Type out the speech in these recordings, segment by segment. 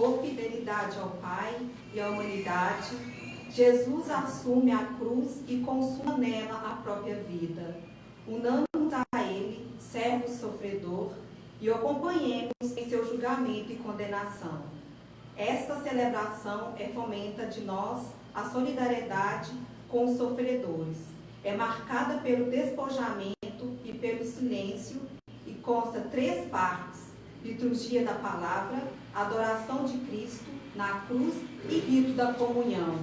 Por fidelidade ao Pai e à humanidade, Jesus assume a cruz e consuma nela a própria vida. Unamos a Ele, servo sofredor, e o acompanhemos em seu julgamento e condenação. Esta celebração fomenta de nós a solidariedade com os sofredores. É marcada pelo despojamento e pelo silêncio e consta 3 partes: liturgia da palavra, adoração de Cristo na cruz e rito da comunhão.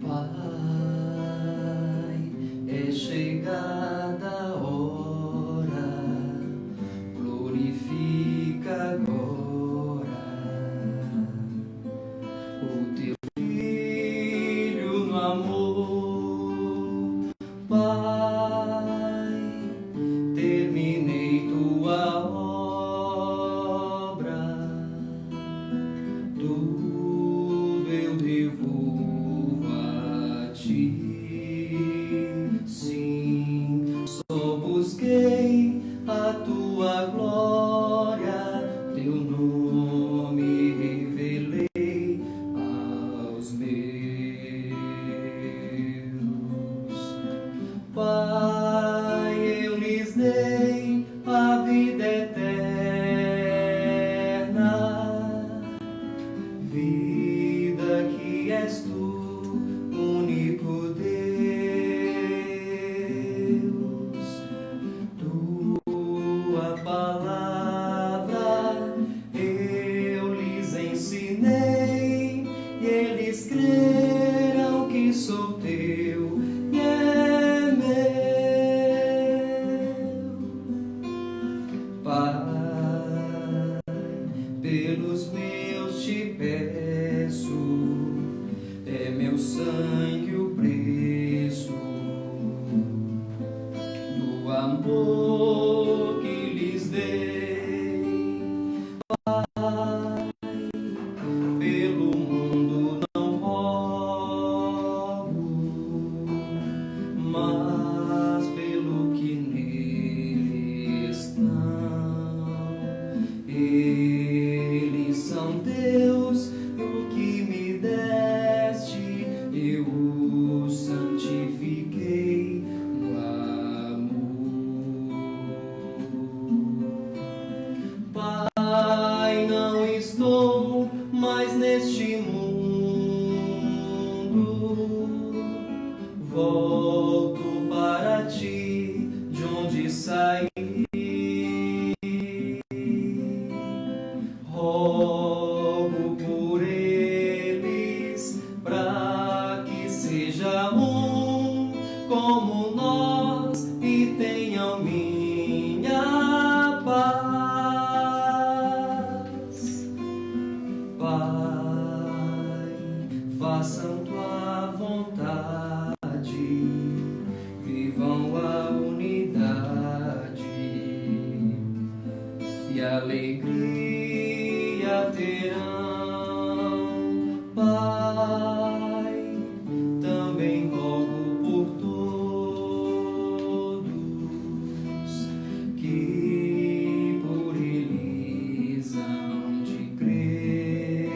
Pai, é chegada a hora, glorifica agora o teu Filho no amor. Pai, terminei tua obra, tudo eu devolvo a ti. Sim, só busquei a tua glória, teu nome revelei aos meus. Pai, eu lhes dei a vida eterna, vida que és tu, único Deus. Tua palavra eu lhes ensinei, e eles creram que sou teu e é meu. Pai, pelos meus te peço, é meu sangue o preço do amor que lhes dei. Pai, pelo mundo não rogo, mas pelo que nele estão. Eles são Deus, o que me deste, eu o santifiquei no amor. Pai, não estou mais neste mundo, volto para ti, de onde saí. Rogo por eles, pra que seja um como nós e tenham minha paz. Pai, façam tua vontade, vivam a unidade e alegria terão. Pai, também rogo por todos que por eles hão de crer.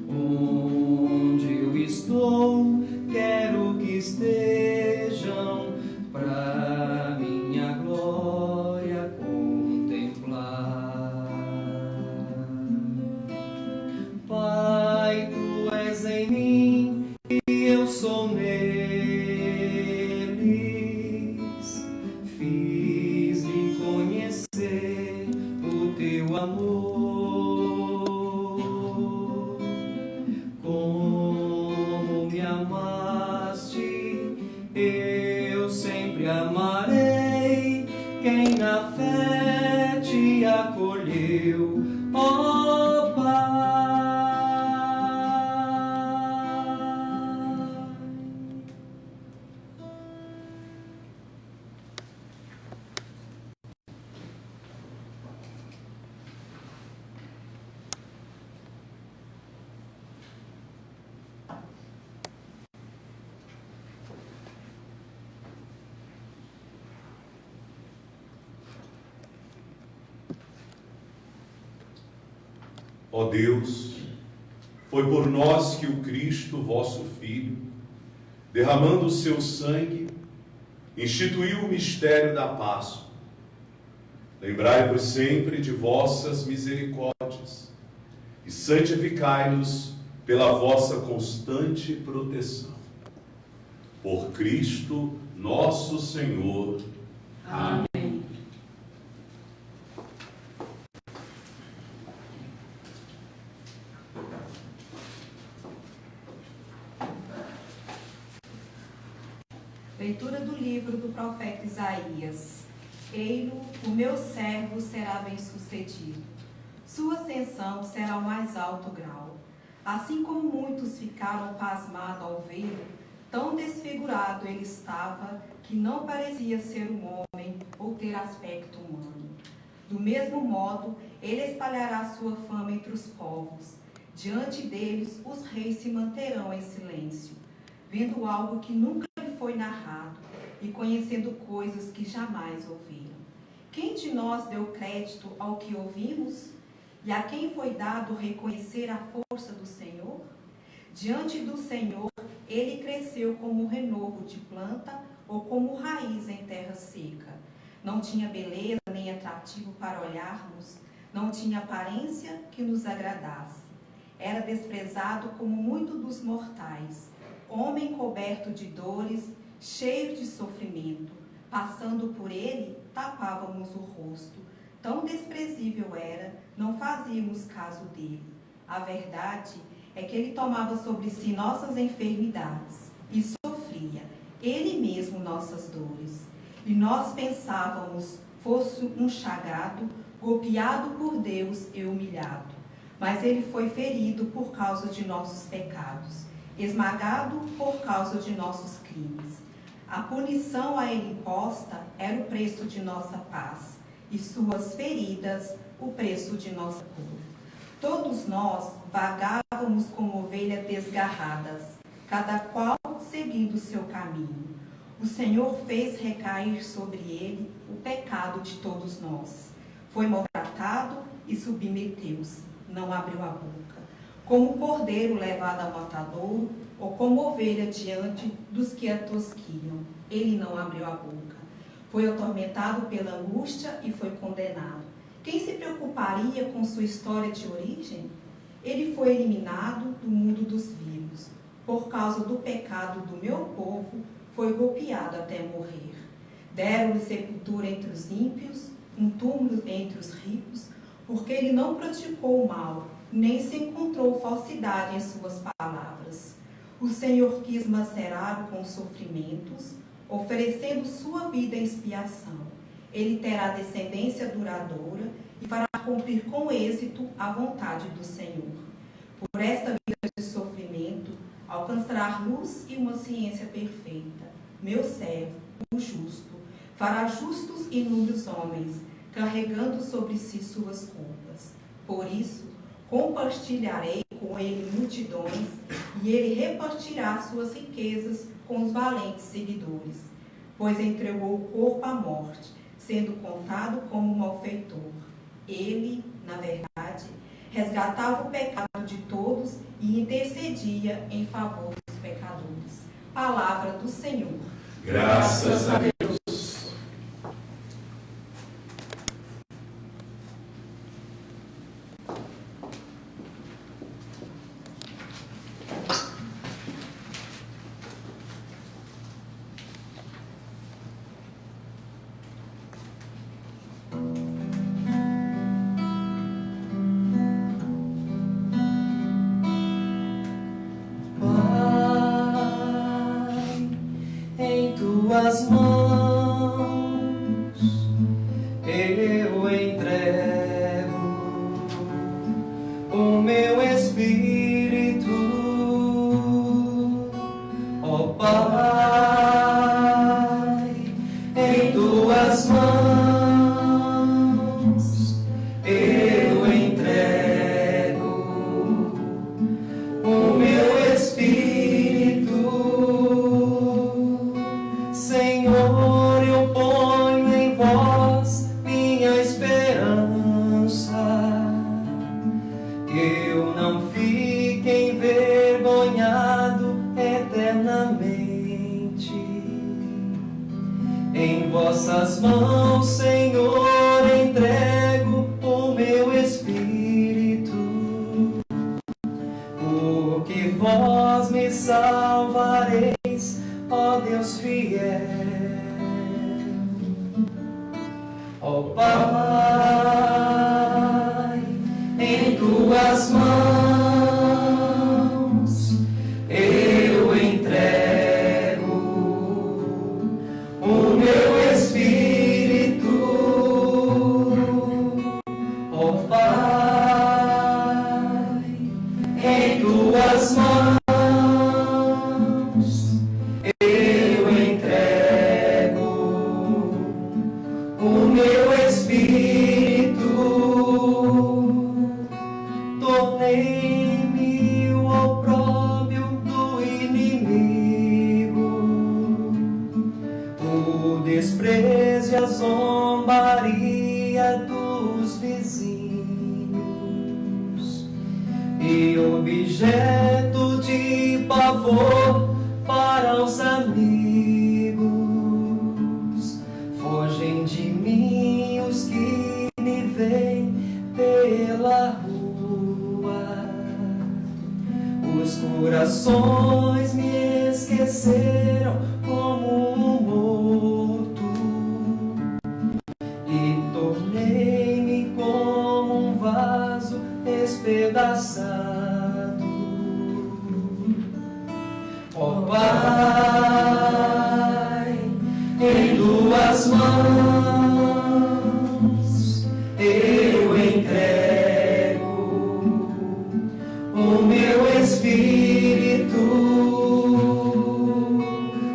Onde eu estou, quero em mim e eu sou neles. Fiz-me conhecer o teu amor. Como me amaste, eu sempre amarei. Quem na fé te acolheu, ó Pai. Ó Deus, foi por nós que o Cristo, vosso Filho, derramando o seu sangue, instituiu o mistério da Páscoa. Lembrai-vos sempre de vossas misericórdias e santificai-nos pela vossa constante proteção. Por Cristo, nosso Senhor. Amém. Leitura do livro do profeta Isaías. Ei-lo, o meu servo será bem-sucedido. Sua ascensão será o mais alto grau. Assim como muitos ficaram pasmados ao vê-lo, tão desfigurado ele estava que não parecia ser um homem ou ter aspecto humano. Do mesmo modo, ele espalhará sua fama entre os povos. Diante deles, os reis se manterão em silêncio, vendo algo que nunca foi narrado e conhecendo coisas que jamais ouviram. Quem de nós deu crédito ao que ouvimos? E a quem foi dado reconhecer a força do Senhor? Diante do Senhor, ele cresceu como renovo de planta ou como raiz em terra seca. Não tinha beleza nem atrativo para olharmos, não tinha aparência que nos agradasse. Era desprezado como muitos dos mortais, homem coberto de dores, cheio de sofrimento. Passando por ele, tapávamos o rosto. Tão desprezível era, não fazíamos caso dele. A verdade é que ele tomava sobre si nossas enfermidades e sofria, ele mesmo, nossas dores. E nós pensávamos, fosse um chagado, golpeado por Deus e humilhado. Mas ele foi ferido por causa de nossos pecados, esmagado por causa de nossos crimes. A punição a ele imposta era o preço de nossa paz, e suas feridas o preço de nossa cura. Todos nós vagávamos como ovelhas desgarradas, cada qual seguindo o seu caminho. O Senhor fez recair sobre ele o pecado de todos nós. Foi maltratado e submeteu-se, não abriu a boca. Como cordeiro levado ao matadouro, ou como ovelha diante dos que a tosquiam, ele não abriu a boca. Foi atormentado pela angústia e foi condenado. Quem se preocuparia com sua história de origem? Ele foi eliminado do mundo dos vivos. Por causa do pecado do meu povo, foi golpeado até morrer. Deram-lhe sepultura entre os ímpios, um túmulo entre os ricos, porque ele não praticou o mal, nem se encontrou falsidade em suas palavras. O Senhor quis macerá-lo com sofrimentos, oferecendo sua vida em expiação. Ele terá descendência duradoura e fará cumprir com êxito a vontade do Senhor. Por esta vida de sofrimento, alcançará luz e uma ciência perfeita. Meu servo, o justo, fará justos inúmeros homens, carregando sobre si suas culpas. Por isso, compartilharei com ele multidões, e ele repartirá suas riquezas com os valentes seguidores, pois entregou o corpo à morte, sendo contado como malfeitor. Ele, na verdade, resgatava o pecado de todos e intercedia em favor dos pecadores. Palavra do Senhor. Graças a Deus. Espírito, ó Pai, em tuas mãos eu entrego o meu espírito. Senhor, eu ponho em vós minha esperança. Eu não fique envergonhado eternamente. Em vossas mãos, Senhor, entrego o meu espírito, porque vós me salvareis, ó Deus fiel. Ó Pai, em tuas mãos eu entrego o meu espírito. Ó Pai, em tuas mãos eu entrego o meu espírito. Tornei-me o opróbio do inimigo, o desprezo e a zombaria dos vizinhos, e objeto de pavor para os amigos. Fogem de mim os que me veem pela rua. Os corações me esqueceram como um morto, e tornei-me como um vaso despedaçado. Ó Pai, em tuas mãos eu entrego o meu espírito.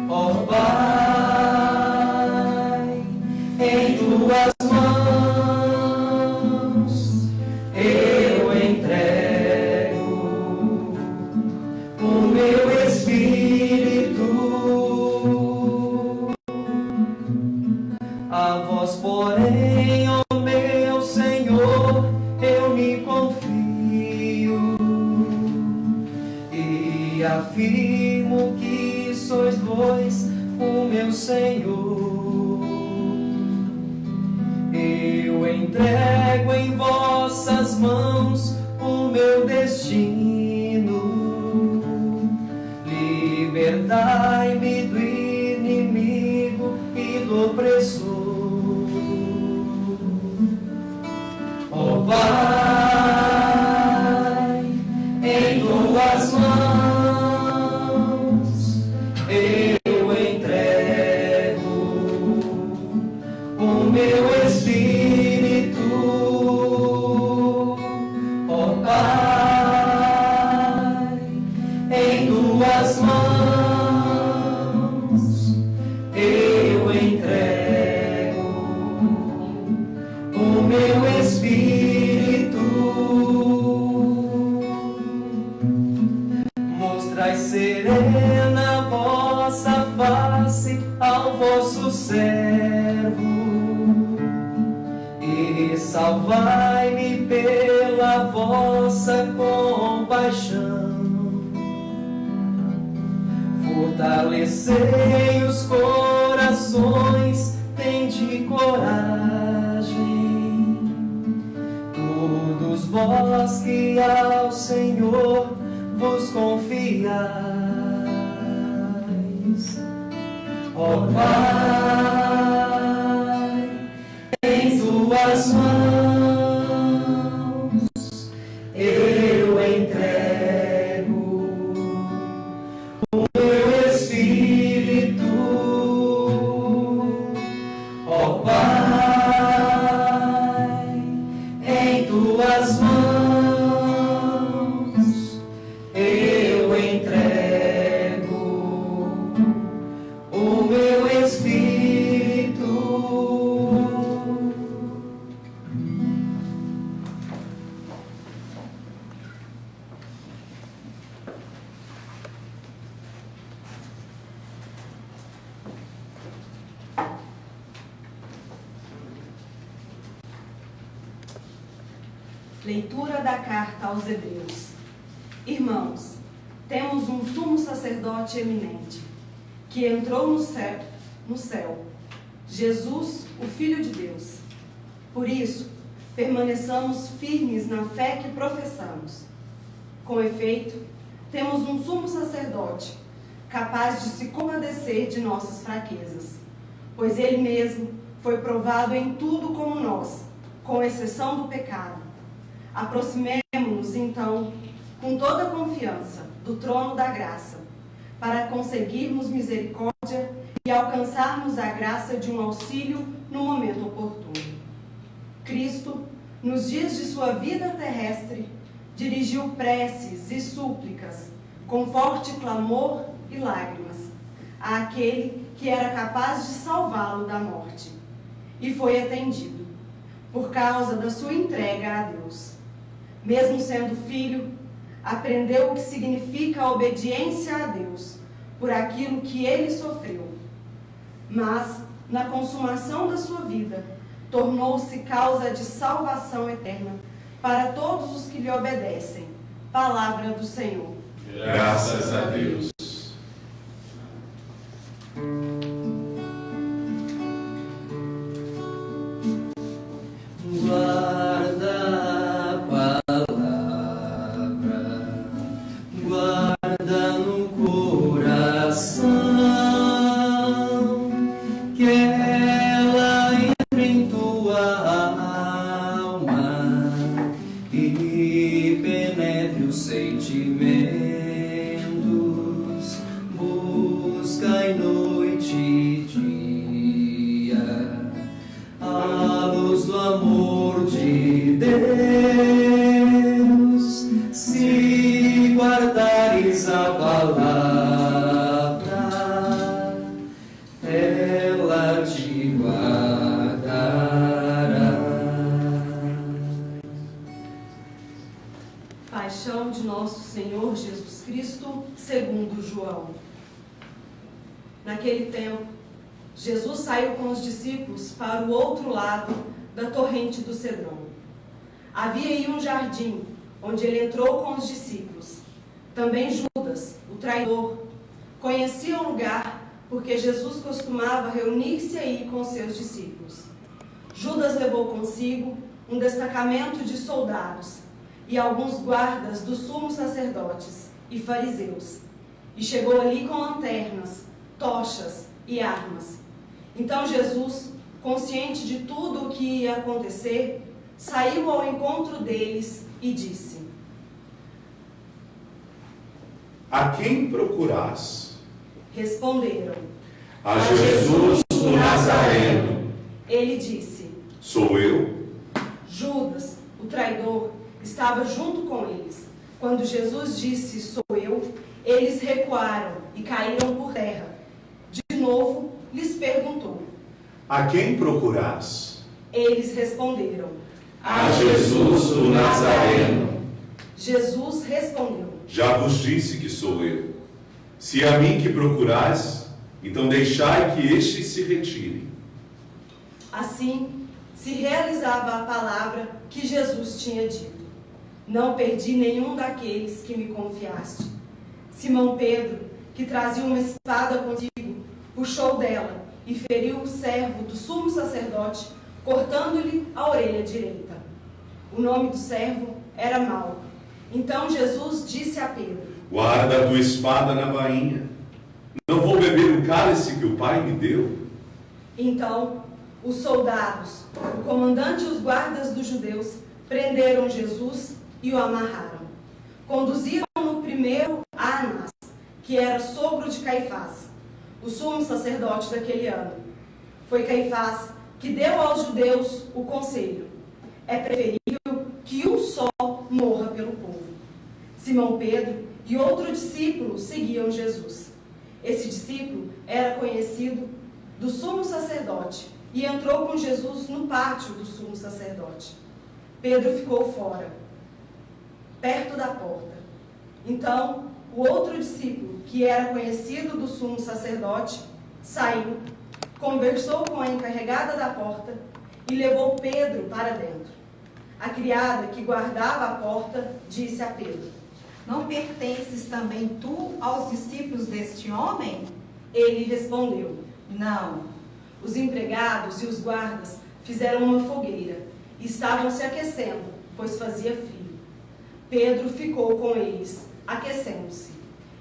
Ó Pai, em tuas mãos eu entrego o meu espírito. A vós, porém, ó meu Senhor, eu me confio e afirmo que sois vós o meu Senhor. Eu entrego em vossas mãos o meu destino. Libertai-me do inimigo e do opressor. Ó Pai, em tuas mãos eu entrego o meu espírito. Ó Pai, em tuas mãos eu entrego o meu espírito. Mostrai serena vossa face ao vosso servo, e salvai-me pela vossa compaixão. Fortalecei os corações, tende coragem, todos vós que ao Senhor vos confiais. Ó Pai, em tuas mãos eu entrego o meu espírito. Ó Pai, em tuas mãos Leitura da carta aos Hebreus. Irmãos, temos um sumo sacerdote eminente, que entrou no céu, Jesus, o Filho de Deus. Por isso, permaneçamos firmes na fé que professamos. Com efeito, temos um sumo sacerdote, capaz de se compadecer de nossas fraquezas, pois ele mesmo foi provado em tudo como nós, com exceção do pecado. Aproximemo-nos, então, com toda a confiança do trono da graça, para conseguirmos misericórdia e alcançarmos a graça de um auxílio no momento oportuno. Cristo, nos dias de sua vida terrestre, dirigiu preces e súplicas, com forte clamor e lágrimas, àquele que era capaz de salvá-lo da morte, e foi atendido, por causa da sua entrega a Deus. Mesmo sendo filho, aprendeu o que significa a obediência a Deus, por aquilo que ele sofreu. Mas, na consumação da sua vida, tornou-se causa de salvação eterna para todos os que lhe obedecem. Palavra do Senhor. Graças a Deus. Paixão de nosso Senhor Jesus Cristo, segundo João. Naquele tempo, Jesus saiu com os discípulos para o outro lado da torrente do Cedron. Havia aí um jardim, onde ele entrou com os discípulos. Também Judas, o traidor, conhecia o lugar, porque Jesus costumava reunir-se aí com seus discípulos. Judas levou consigo um destacamento de soldados e alguns guardas dos sumos sacerdotes e fariseus, e chegou ali com lanternas, tochas e armas. Então Jesus, consciente de tudo o que ia acontecer, saiu ao encontro deles e disse: A quem procurais? Responderam: A Jesus o Nazareno. Ele disse: Sou eu? Judas, o traidor, estava junto com eles. Quando Jesus disse: Sou eu, eles recuaram e caíram por terra. De novo, lhes perguntou: A quem procurais? Eles responderam: A Jesus o Nazareno. Jesus respondeu: Já vos disse que sou eu. Se é a mim que procurais, então deixai que estes se retirem. Assim, se realizava a palavra que Jesus tinha dito: Não perdi nenhum daqueles que me confiaste. Simão Pedro, que trazia uma espada consigo, puxou dela e feriu o servo do sumo sacerdote, cortando-lhe a orelha direita. O nome do servo era Malco. Então Jesus disse a Pedro: Guarda a tua espada na bainha. Não vou beber o cálice que o Pai me deu? Então, os soldados, o comandante e os guardas dos judeus prenderam Jesus e o amarraram. Conduziram-no primeiro a Anás, que era sogro de Caifás, o sumo sacerdote daquele ano. Foi Caifás que deu aos judeus o conselho: é preferível que um só morra pelo povo. Simão Pedro e outro discípulo seguiam Jesus. Esse discípulo era conhecido do sumo sacerdote e entrou com Jesus no pátio do sumo sacerdote. Pedro ficou fora, perto da porta. Então, o outro discípulo, que era conhecido do sumo sacerdote, saiu, conversou com a encarregada da porta e levou Pedro para dentro. A criada que guardava a porta disse a Pedro: Não pertences também tu aos discípulos deste homem? Ele respondeu: Não. Os empregados e os guardas fizeram uma fogueira e estavam se aquecendo, pois fazia frio. Pedro ficou com eles, aquecendo-se.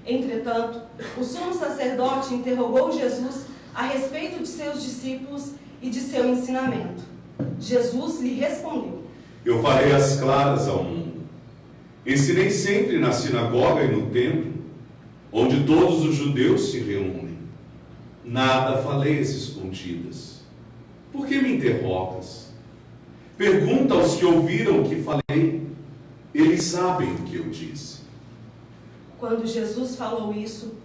Entretanto, o sumo sacerdote interrogou Jesus a respeito de seus discípulos e de seu ensinamento. Jesus lhe respondeu: Eu farei as claras ao mundo. Ensinei sempre na sinagoga e no templo, onde todos os judeus se reúnem. Nada falei às escondidas. Por que me interrogas? Pergunta aos que ouviram o que falei. Eles sabem o que eu disse. Quando Jesus falou isso,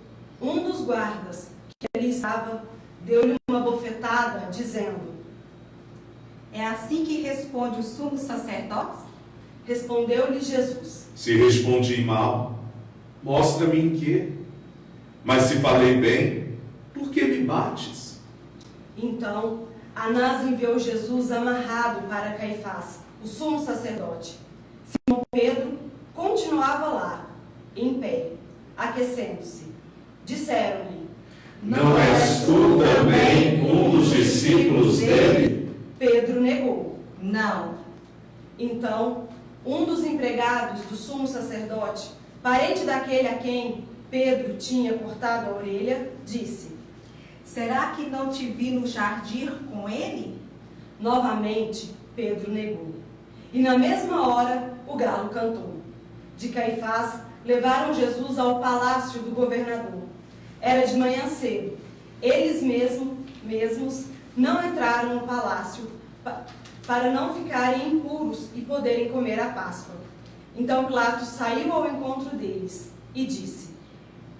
um dos guardas que ali estava deu-lhe uma bofetada, dizendo: É assim que responde o sumo sacerdote? Respondeu-lhe Jesus: Se respondi mal, mostra-me em quê. Mas se falei bem, por que me bates? Então, Anás enviou Jesus amarrado para Caifás, o sumo sacerdote. Simão Pedro continuava lá, em pé, aquecendo-se. Disseram-lhe: Não és tu também um dos discípulos dele? Pedro negou. Não. Então, um dos empregados do sumo sacerdote, parente daquele a quem Pedro tinha cortado a orelha, disse: Será que não te vi no jardim com ele? Novamente, Pedro negou. E na mesma hora, o galo cantou. De Caifás, levaram Jesus ao palácio do governador. Era de manhã cedo. Eles mesmos não entraram no palácio para não ficarem impuros e poderem comer a Páscoa. Então Pilatos saiu ao encontro deles e disse: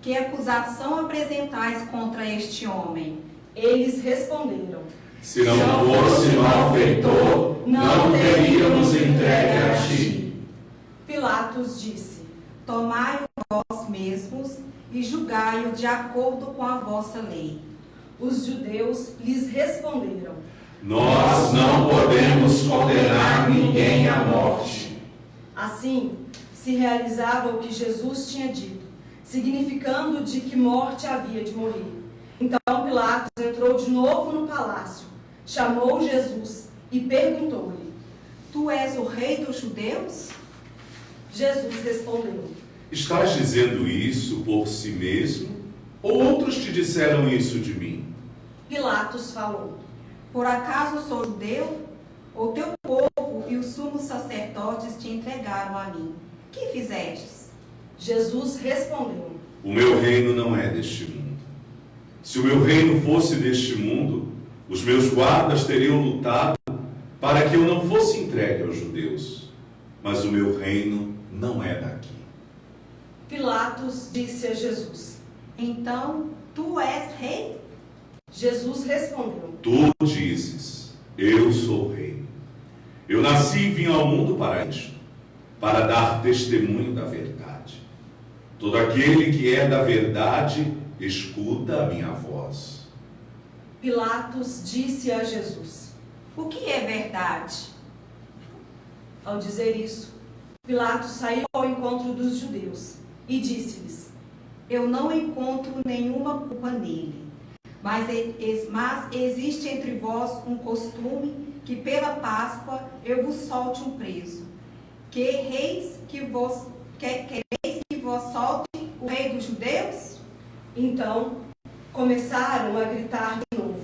Que acusação apresentais contra este homem? Eles responderam: Se não fosse malfeitor, não teríamos entregue a ti. Pilatos disse: Tomai vós mesmos e julgai-o de acordo com a vossa lei. Os judeus lhes responderam: Nós não podemos condenar ninguém à morte. Assim, se realizava o que Jesus tinha dito, significando de que morte havia de morrer. Então Pilatos entrou de novo no palácio, chamou Jesus e perguntou-lhe: Tu és o rei dos judeus? Jesus respondeu: Estás dizendo isso por si mesmo? Ou outros te disseram isso de mim? Pilatos falou: Por acaso sou judeu? Ou teu povo e os sumos sacerdotes te entregaram a mim? Que fizestes? Jesus respondeu: O meu reino não é deste mundo. Se o meu reino fosse deste mundo, os meus guardas teriam lutado para que eu não fosse entregue aos judeus. Mas o meu reino não é daqui. Pilatos disse a Jesus: Então, tu és rei? Jesus respondeu: Tu dizes, eu sou rei. Eu nasci e vim ao mundo para isto, para dar testemunho da verdade. Todo aquele que é da verdade, escuta a minha voz. Pilatos disse a Jesus: O que é verdade? Ao dizer isso, Pilatos saiu ao encontro dos judeus e disse-lhes: Eu não encontro nenhuma culpa nele. Mas existe entre vós um costume que pela Páscoa eu vos solte um preso. Quereis que vos solte o rei dos judeus? Então começaram a gritar de novo: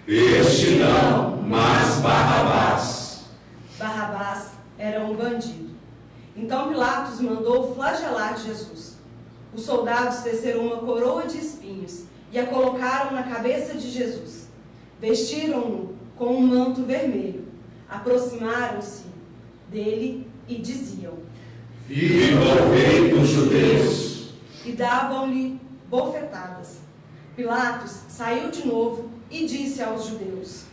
Este não, mas Barrabás. Barrabás era um bandido. Então Pilatos mandou flagelar Jesus. Os soldados teceram uma coroa de espinhos e a colocaram na cabeça de Jesus. Vestiram-no com um manto vermelho. Aproximaram-se dele e diziam: Viva o rei dos judeus! E davam-lhe bofetadas. Pilatos saiu de novo e disse aos judeus: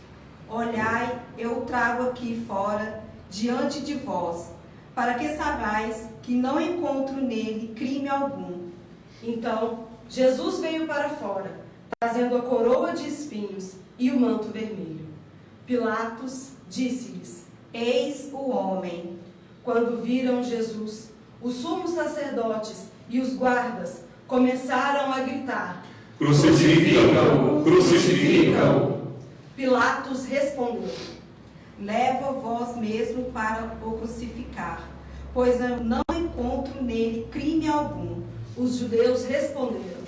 Olhai, eu o trago aqui fora, diante de vós, para que saibais que não encontro nele crime algum. Então Jesus veio para fora, trazendo a coroa de espinhos e o manto vermelho. Pilatos disse-lhes: Eis o homem. Quando viram Jesus, os sumos sacerdotes e os guardas começaram a gritar: Crucifica-o! Crucifica-o! Pilatos respondeu: Leva vós mesmo para o crucificar, pois eu não encontro nele crime algum. Os judeus responderam: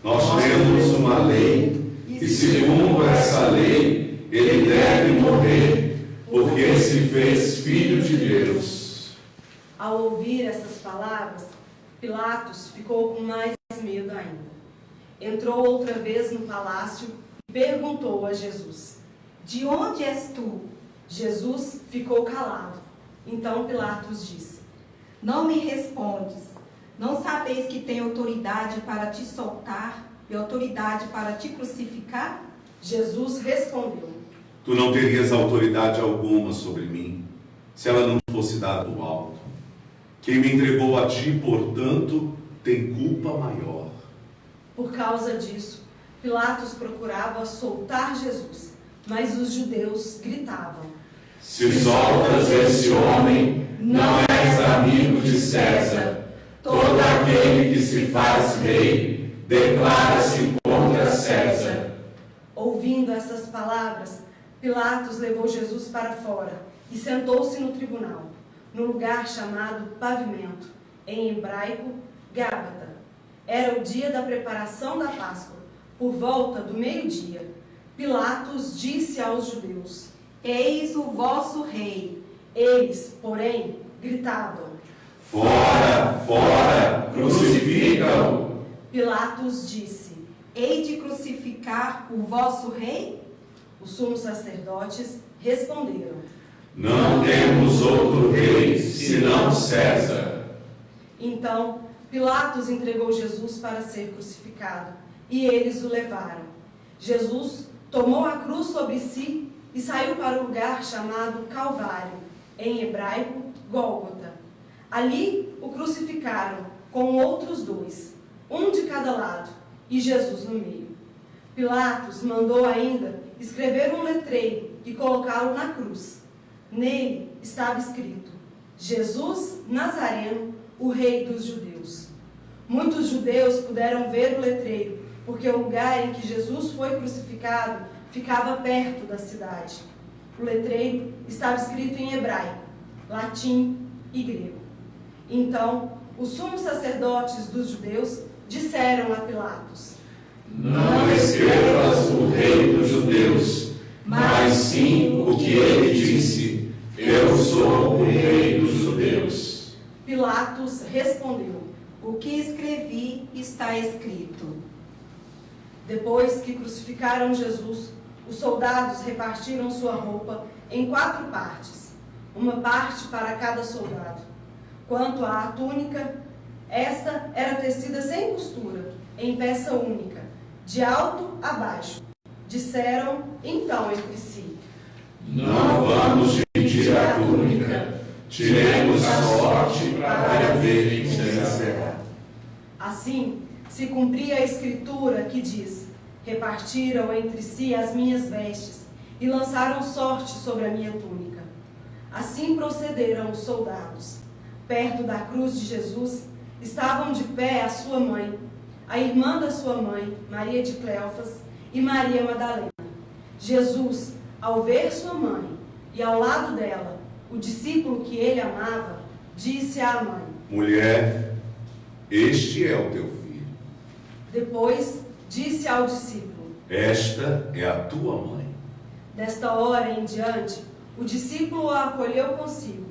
Nós temos uma lei, e segundo essa lei, ele deve morrer, porque se fez filho de Deus. Ao ouvir essas palavras, Pilatos ficou com mais medo ainda. Entrou outra vez no palácio e perguntou a Jesus: De onde és tu? Jesus ficou calado. Então Pilatos disse: Não me respondes. Não sabeis que tenho autoridade para te soltar e autoridade para te crucificar? Jesus respondeu: Tu não terias autoridade alguma sobre mim, se ela não fosse dada do alto. Quem me entregou a ti, portanto, tem culpa maior. Por causa disso, Pilatos procurava soltar Jesus, mas os judeus gritavam: Se soltas esse homem, não és amigo de César. Todo aquele que se faz rei, declara-se contra César. Ouvindo essas palavras, Pilatos levou Jesus para fora e sentou-se no tribunal, no lugar chamado Pavimento, em hebraico, Gábata. Era o dia da preparação da Páscoa, por volta do meio-dia. Pilatos disse aos judeus: Eis o vosso rei. Eles, porém, gritavam: Fora, fora, crucifica-o. Pilatos disse: Hei de crucificar o vosso rei? Os sumos sacerdotes responderam: Não temos outro rei, senão César. Então Pilatos entregou Jesus para ser crucificado, e eles o levaram. Jesus tomou a cruz sobre si e saiu para o lugar chamado Calvário, em hebraico, Gólgota. Ali o crucificaram com outros dois, um de cada lado, e Jesus no meio. Pilatos mandou ainda escrever um letreiro e colocá-lo na cruz. Nele estava escrito: Jesus Nazareno, o rei dos judeus. Muitos judeus puderam ver o letreiro, porque o lugar em que Jesus foi crucificado ficava perto da cidade. O letreiro estava escrito em hebraico, latim e grego. Então, os sumos sacerdotes dos judeus disseram a Pilatos: Não escrevas o rei dos judeus, mas sim o que ele disse: Eu sou o rei dos judeus. Pilatos respondeu: O que escrevi está escrito. Depois que crucificaram Jesus, os soldados repartiram sua roupa em 4 partes, uma parte para cada soldado. Quanto à túnica, esta era tecida sem costura, em peça única, de alto a baixo. Disseram então entre si: Não vamos dividir a túnica, tiremos a sorte para ver quem vencerá. Assim, se cumpria a escritura que diz: Repartiram entre si as minhas vestes e lançaram sorte sobre a minha túnica. Assim procederam os soldados. Perto da cruz de Jesus estavam de pé a sua mãe, a irmã da sua mãe, Maria de Cleofas, e Maria Madalena. Jesus, ao ver sua mãe e ao lado dela o discípulo que ele amava, disse à mãe: Mulher, este é o teu filho. Depois disse ao discípulo: Esta é a tua mãe. Desta hora em diante, o discípulo a acolheu consigo.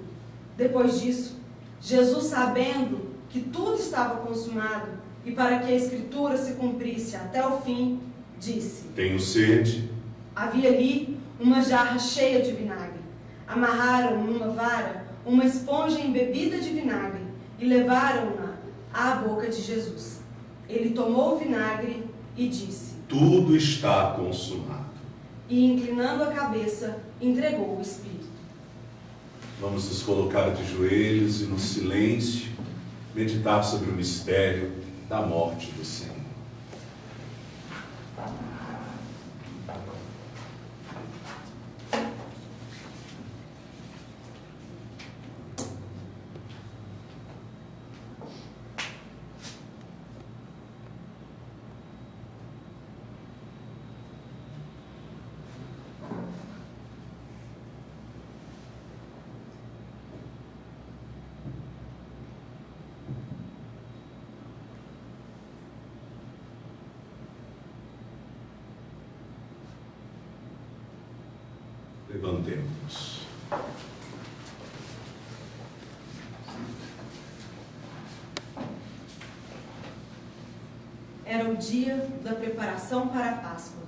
Depois disso, Jesus, sabendo que tudo estava consumado e para que a escritura se cumprisse até o fim, disse: Tenho sede. Havia ali uma jarra cheia de vinagre. Amarraram numa vara uma esponja embebida de vinagre e levaram-na à boca de Jesus. Ele tomou o vinagre e disse: Tudo está consumado. E, inclinando a cabeça, entregou o Espírito. Vamos nos colocar de joelhos e no silêncio meditar sobre o mistério da morte do Senhor. Levantemos-nos. Era o dia da preparação para a Páscoa.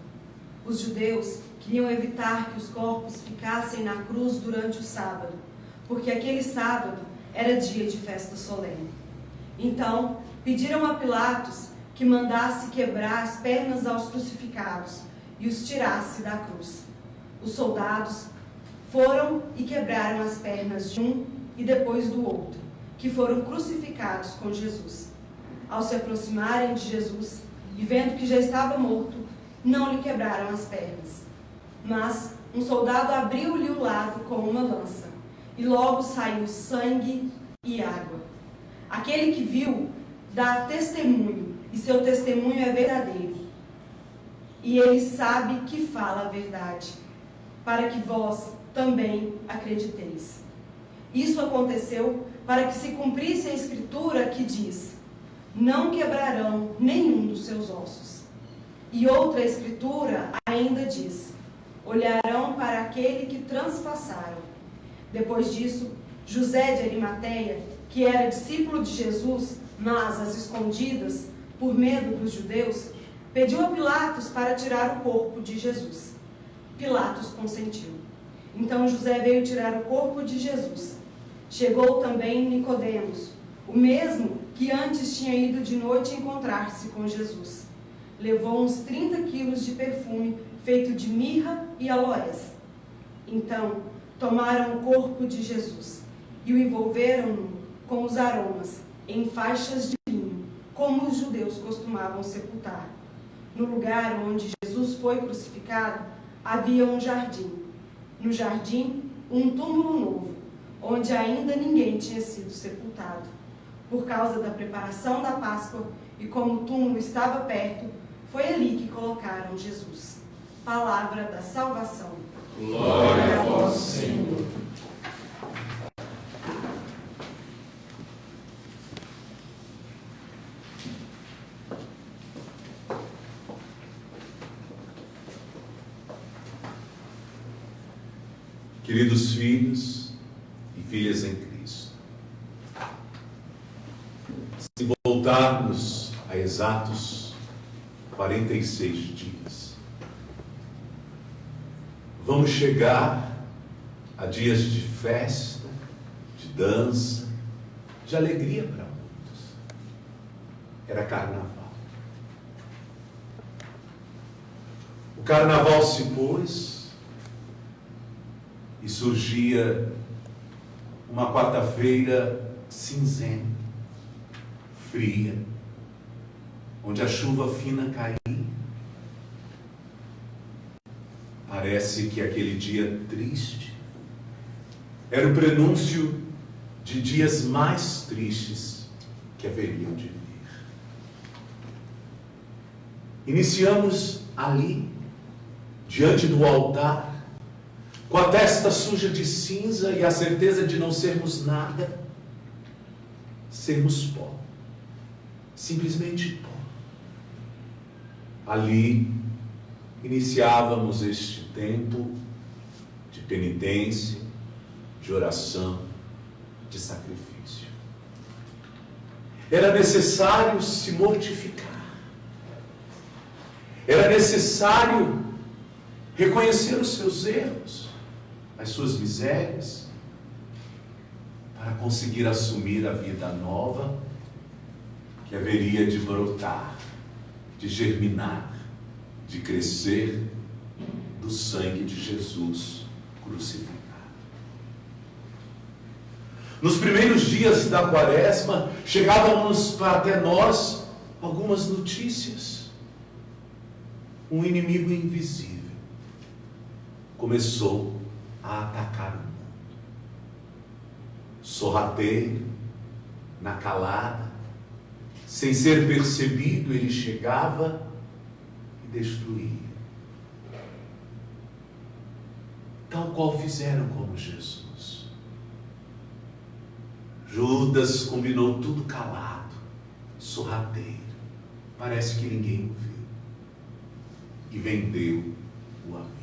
Os judeus queriam evitar que os corpos ficassem na cruz durante o sábado, porque aquele sábado era dia de festa solene. Então, pediram a Pilatos que mandasse quebrar as pernas aos crucificados e os tirasse da cruz. Os soldados foram e quebraram as pernas de um e depois do outro, que foram crucificados com Jesus. Ao se aproximarem de Jesus e vendo que já estava morto, não lhe quebraram as pernas. Mas um soldado abriu-lhe o lado com uma lança, e logo saiu sangue e água. Aquele que viu dá testemunho, e seu testemunho é verdadeiro. E ele sabe que fala a verdade, para que vós também acrediteis. Isso aconteceu para que se cumprisse a escritura que diz: não quebrarão nenhum dos seus ossos. E outra escritura ainda diz: olharão para aquele que transpassaram. Depois disso, José de Arimateia, que era discípulo de Jesus, mas às escondidas, por medo dos judeus, pediu a Pilatos para tirar o corpo de Jesus. Pilatos consentiu. Então José veio tirar o corpo de Jesus. Chegou também Nicodemos, o mesmo que antes tinha ido de noite encontrar-se com Jesus. Levou uns 30 quilos de perfume feito de mirra e aloés. Então tomaram o corpo de Jesus e o envolveram com os aromas em faixas de linho, como os judeus costumavam sepultar. No lugar onde Jesus foi crucificado, havia um jardim. No jardim, um túmulo novo, onde ainda ninguém tinha sido sepultado. Por causa da preparação da Páscoa e como o túmulo estava perto, foi ali que colocaram Jesus. Palavra da salvação. Glória a vós, Senhor. Queridos filhos e filhas em Cristo, se voltarmos a exatos 46 dias, vamos chegar a dias de festa, de dança, de alegria para muitos. Era carnaval. O carnaval se pôs e surgia uma quarta-feira cinzenta, fria, onde a chuva fina caía. Parece que aquele dia triste era o prenúncio de dias mais tristes que haveriam de vir. Iniciamos ali, diante do altar, com a testa suja de cinza e a certeza de não sermos nada, sermos pó, simplesmente pó. Ali iniciávamos este tempo de penitência, de oração, de sacrifício. Era necessário se mortificar, era necessário reconhecer os seus erros, as suas misérias, para conseguir assumir a vida nova que haveria de brotar, de germinar, de crescer do sangue de Jesus crucificado. Nos primeiros dias da Quaresma, chegávamos até nós algumas notícias. Um inimigo invisível começou a atacar o mundo. Sorrateiro, na calada, sem ser percebido, ele chegava e destruía. Tal qual fizeram com Jesus. Judas combinou tudo calado, sorrateiro. Parece que ninguém o viu. E vendeu o amigo.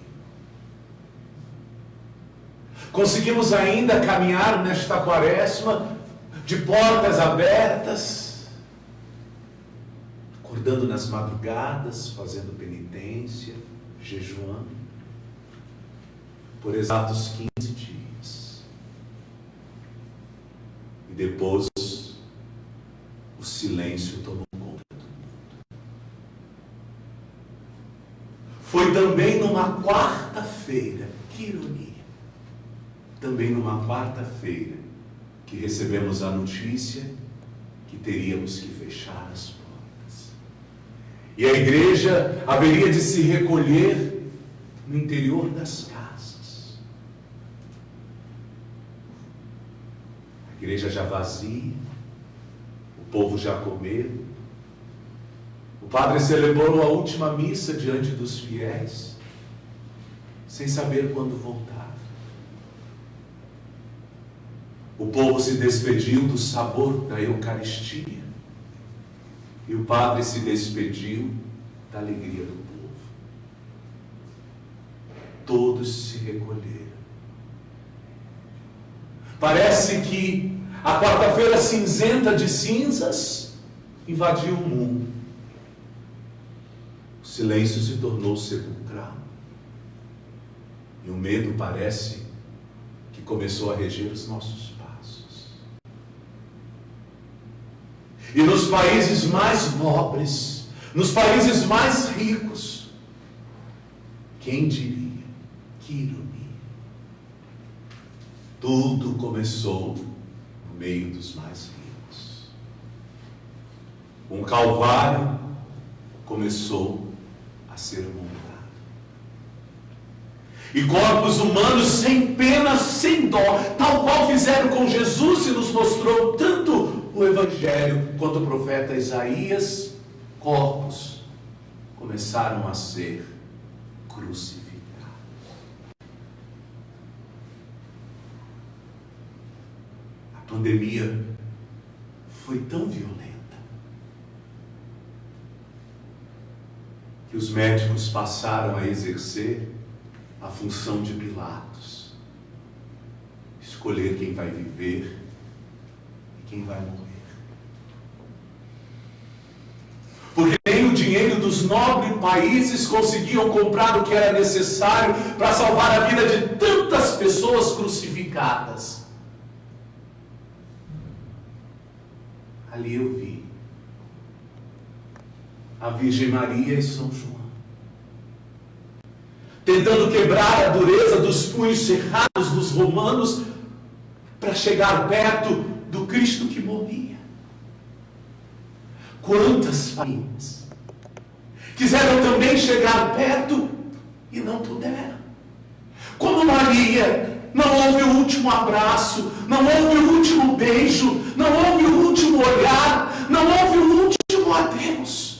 Conseguimos ainda caminhar nesta quaresma de portas abertas, acordando nas madrugadas, fazendo penitência, jejuando, por exatos 15 dias. E depois o silêncio tomou conta do mundo. Foi também numa quarta-feira, que ironia, também numa quarta-feira, que recebemos a notícia que teríamos que fechar as portas. E a igreja haveria de se recolher no interior das casas. A igreja já vazia, o povo já comeu. O padre celebrou a última missa diante dos fiéis, sem saber quando voltar. O povo se despediu do sabor da Eucaristia e o padre se despediu da alegria do povo. Todos se recolheram. Parece que a quarta-feira cinzenta de cinzas invadiu o mundo. O silêncio se tornou sepulcral. E o medo parece que começou a reger os nossos passos. E nos países mais nobres, nos países mais ricos, quem diria? Que ironia. Tudo começou no meio dos mais ricos. Um calvário começou a ser montado. E corpos humanos sem pena, sem dó, tal qual fizeram com Jesus e nos mostrou tanto o Evangelho quanto o profeta Isaías, corpos começaram a ser crucificados. A pandemia foi tão violenta que os médicos passaram a exercer a função de Pilatos, escolher quem vai viver e quem vai morrer. Porque nem o dinheiro dos nobres países conseguiam comprar o que era necessário para salvar a vida de tantas pessoas crucificadas. Ali eu vi a Virgem Maria e São João tentando quebrar a dureza dos punhos cerrados dos romanos para chegar perto do Cristo que morria. Quantas famílias quiseram também chegar perto e não puderam. Como Maria, não houve o último abraço, não houve o último beijo, não houve o último olhar, não houve o último adeus.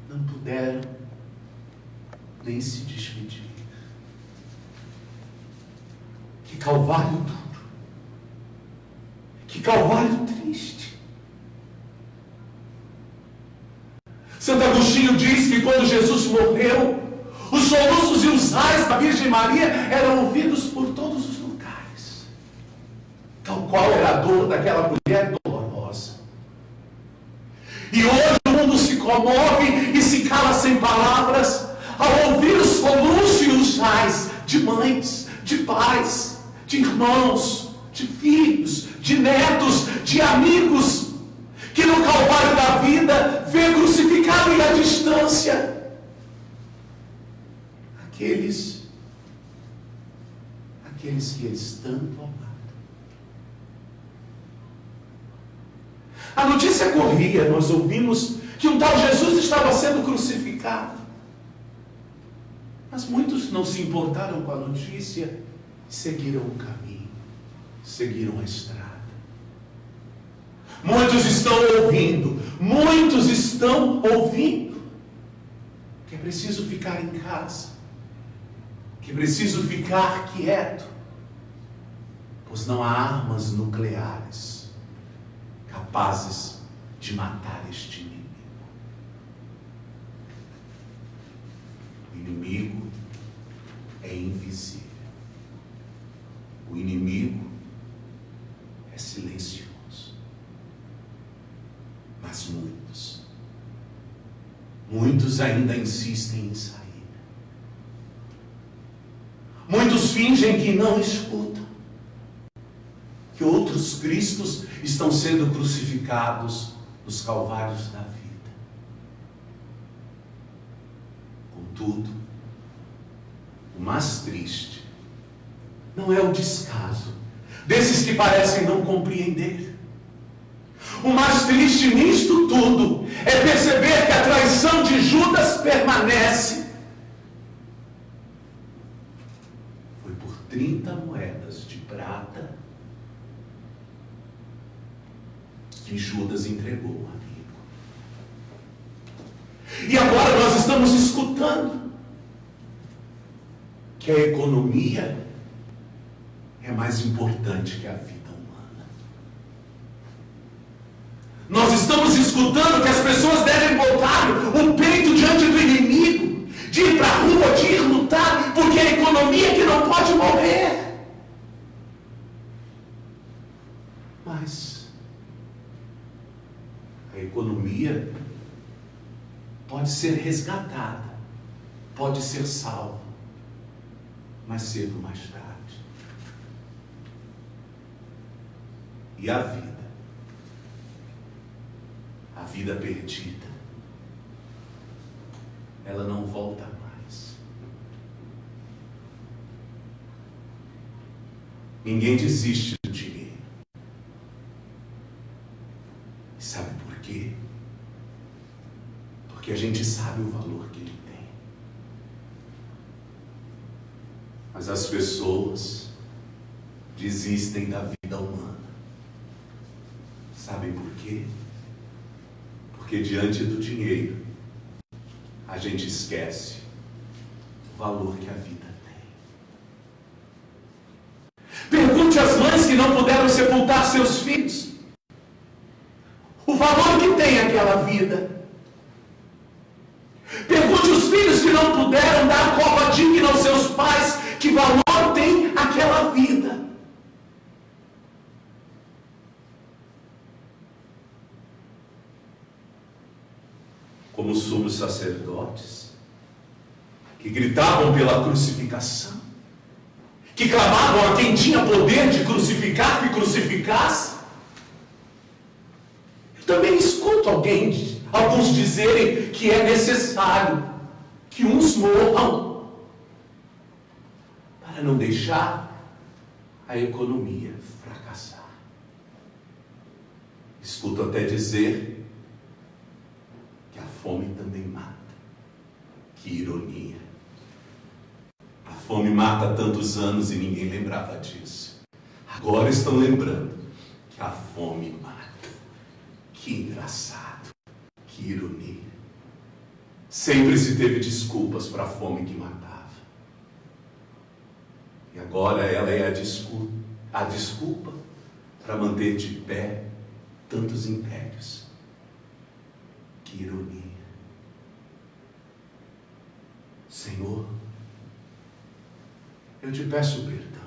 Não puderam nem se despedir. Que calvário duro, que calvário triste. Santo Agostinho diz que quando Jesus morreu, os soluços e os ais da Virgem Maria eram ouvidos por todos os lugares, tal qual era a dor daquela mulher dolorosa. E hoje o mundo se comove e se cala sem palavras ao ouvir os soluços e os ais de mães, de pais, de irmãos, de filhos, de netos, de amigos, que no calvário da vida vê crucificado e à distância aqueles que eles tanto amaram. A notícia corria, nós ouvimos que um tal Jesus estava sendo crucificado. Mas muitos não se importaram com a notícia e seguiram o caminho, seguiram a estrada. Muitos estão ouvindo que é preciso ficar em casa, que é preciso ficar quieto, pois não há armas nucleares capazes de matar este inimigo. O inimigo é invisível. O inimigo é silencioso. Mas muitos ainda insistem em sair. Muitos fingem que não escutam, que outros cristos estão sendo crucificados nos calvários da vida. Contudo, o mais triste não é o descaso desses que parecem não compreender. O mais triste nisto tudo é perceber que a traição de Judas permanece. Foi por 30 moedas de prata que Judas entregou o amigo. E agora nós estamos escutando que a economia é mais importante que a vida humana. Nós estamos escutando que as pessoas devem botar o peito diante do inimigo, de ir para a rua, de ir lutar, porque a economia é que não pode morrer. Mas a economia pode ser resgatada, pode ser salva, mais cedo ou mais tarde. E a vida perdida, ela não volta mais. Ninguém desiste do dinheiro. E sabe por quê? Porque a gente sabe o valor que ele tem. Mas as pessoas desistem da vida humana. Sabem por quê? Porque diante do dinheiro, a gente esquece o valor que a vida tem. Pergunte às mães que não puderam sepultar seus filhos o valor que tem aquela vida. Pergunte aos filhos que não puderam dar cova digna aos seus pais, que valor tem aquela vida. Como os sumos sacerdotes, que gritavam pela crucificação, que clamavam a quem tinha poder de crucificar, que crucificasse. Eu também escuto alguns dizerem que é necessário que uns morram para não deixar a economia fracassar. Escuto até dizer que a fome também mata. Que ironia. A fome mata há tantos anos e ninguém lembrava disso. Agora estão lembrando que a fome mata. Que engraçado. Que ironia. Sempre se teve desculpas para a fome que matava. E agora ela é a desculpa para manter de pé tantos impérios. Que ironia. Senhor, eu te peço perdão.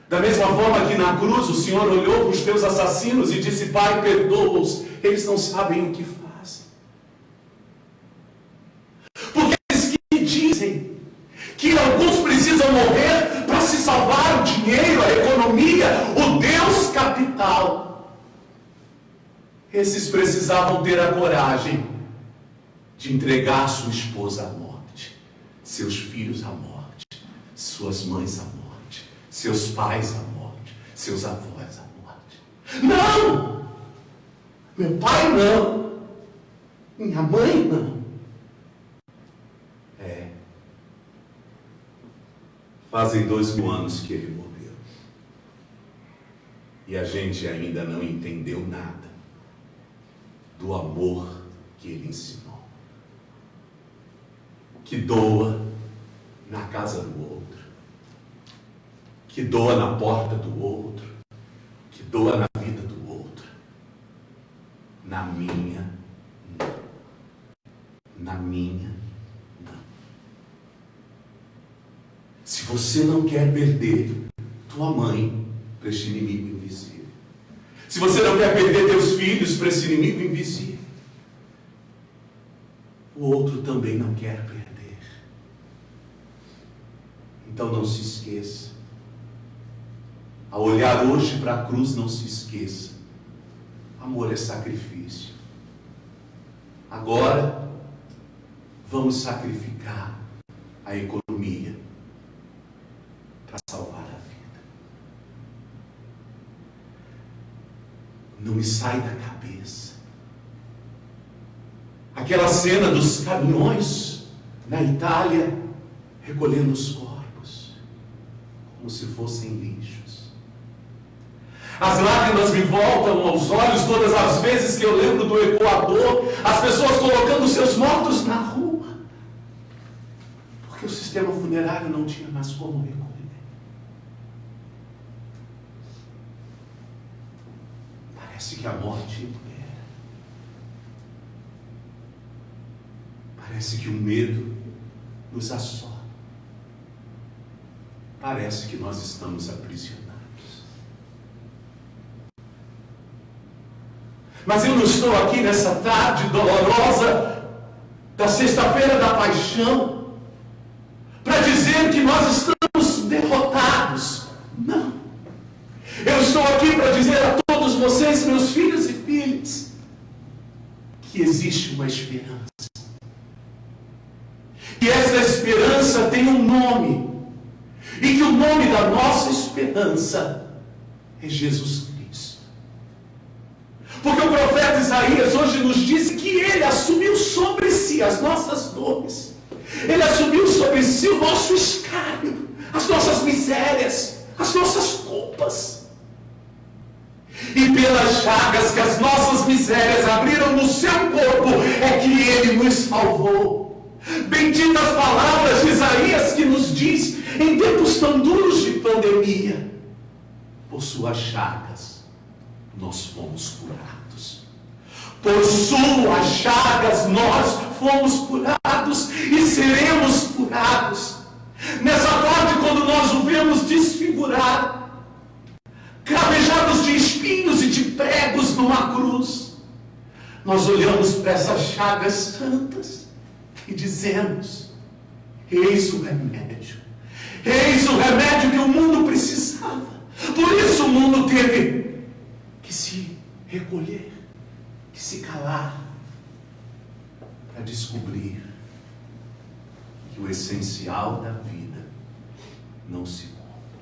Da mesma forma que na cruz o Senhor olhou para os teus assassinos e disse: Pai, perdoa-os, eles não sabem o que fazem. Porque eles que dizem que alguns precisam morrer para se salvar o dinheiro, a economia, o Deus capital. Esses precisavam ter a coragem de entregar sua esposa à morte, seus filhos à morte, suas mães à morte, seus pais à morte, seus avós à morte. Não! Meu pai não. Minha mãe não. Fazem 2000 anos que ele morreu. E a gente ainda não entendeu nada do amor que ele ensinou. Que doa na casa do outro, que doa na porta do outro, que doa na vida do outro. Na minha, não. você não quer perder tua mãe para este inimigo invisível, se você não quer perder teus filhos para esse inimigo invisível, o outro também não quer perder. Então não se esqueça. Ao olhar hoje para a cruz, não se esqueça. Amor é sacrifício. Agora, vamos sacrificar a economia para salvar a vida. Não me sai da cabeça aquela cena dos caminhões na Itália recolhendo os corpos como se fossem lixos. As lágrimas me voltam aos olhos todas as vezes que eu lembro do Equador, as pessoas colocando seus mortos na rua, porque o sistema funerário não tinha mais como recolher. Parece que a morte impera. Parece que o medo nos assola. Parece que nós estamos aprisionados. Mas eu não estou aqui nessa tarde dolorosa da sexta-feira da paixão para dizer que nós estamos derrotados. Não. Eu estou aqui para dizer a todos vocês, meus filhos e filhas, que existe uma esperança. Que essa esperança tem um nome. E que o nome da nossa esperança é Jesus Cristo. Porque o profeta Isaías hoje nos disse que ele assumiu sobre si as nossas dores. Ele assumiu sobre si o nosso escárnio, as nossas misérias, as nossas culpas. E pelas chagas que as nossas misérias abriram no seu corpo, é que ele nos salvou. Benditas palavras de Isaías que nos diz, em tempos tão duros de pandemia, por suas chagas nós fomos curados. Por suas chagas nós fomos curados e seremos curados. Nessa tarde, quando nós o vemos desfigurado, cravejados de espinhos e de pregos numa cruz, nós olhamos para essas chagas santas e dizemos: eis o remédio. Eis o remédio que o mundo precisava. Por isso o mundo teve que se recolher, que se calar, para descobrir que o essencial da vida não se compra.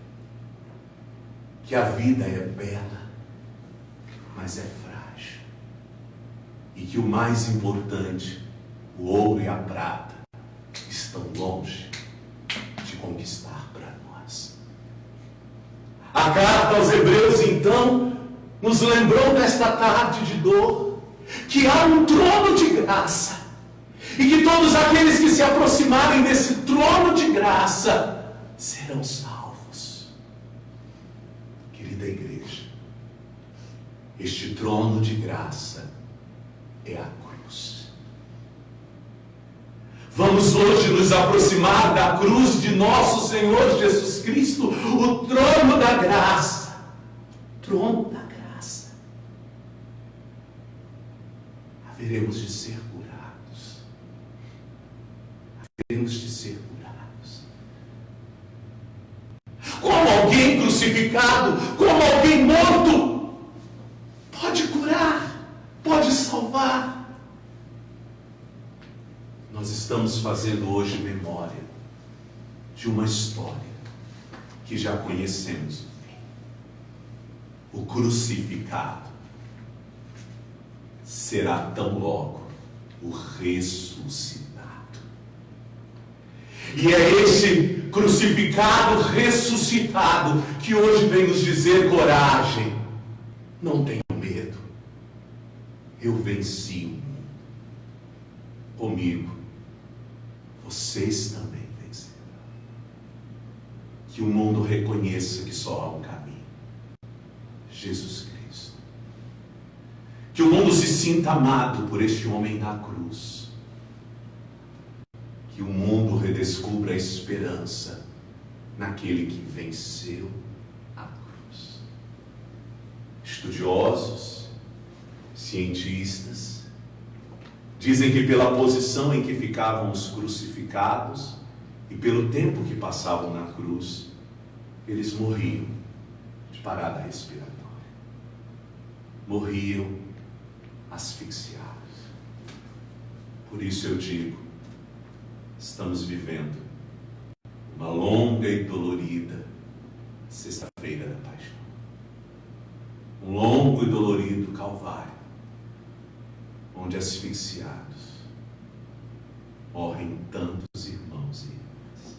Que a vida é bela, mas é frágil. E que o mais importante, o ouro e a prata, estão longe de conquistar para nós. A carta aos Hebreus, então, nos lembrou nesta tarde de dor que há um trono de graça e que todos aqueles que se aproximarem desse trono de graça serão salvos. Querida igreja, este trono de graça é a cruz. Vamos hoje nos aproximar da cruz de nosso Senhor Jesus Cristo, o trono da graça. Trono da graça. Haveremos de ser curados. Haveremos de ser curados. Como alguém crucificado, como alguém morto, pode curar, pode salvar. Nós estamos fazendo hoje memória de uma história que já conhecemos. O crucificado será tão logo o ressuscitado. E é esse crucificado ressuscitado que hoje vem nos dizer: coragem, não tenho medo, eu venci o mundo. Comigo vocês também vencerão. Que o mundo reconheça que só há um caminho: Jesus Cristo. Que o mundo se sinta amado por este homem da cruz. Que o mundo redescubra a esperança naquele que venceu a cruz. Estudiosos, cientistas, dizem que pela posição em que ficavam os crucificados e pelo tempo que passavam na cruz, eles morriam de parada respiratória. Morriam asfixiados. Por isso eu digo, estamos vivendo uma longa e dolorida sexta-feira da paixão. Um longo e dolorido calvário, onde asfixiados morrem tantos irmãos e irmãs,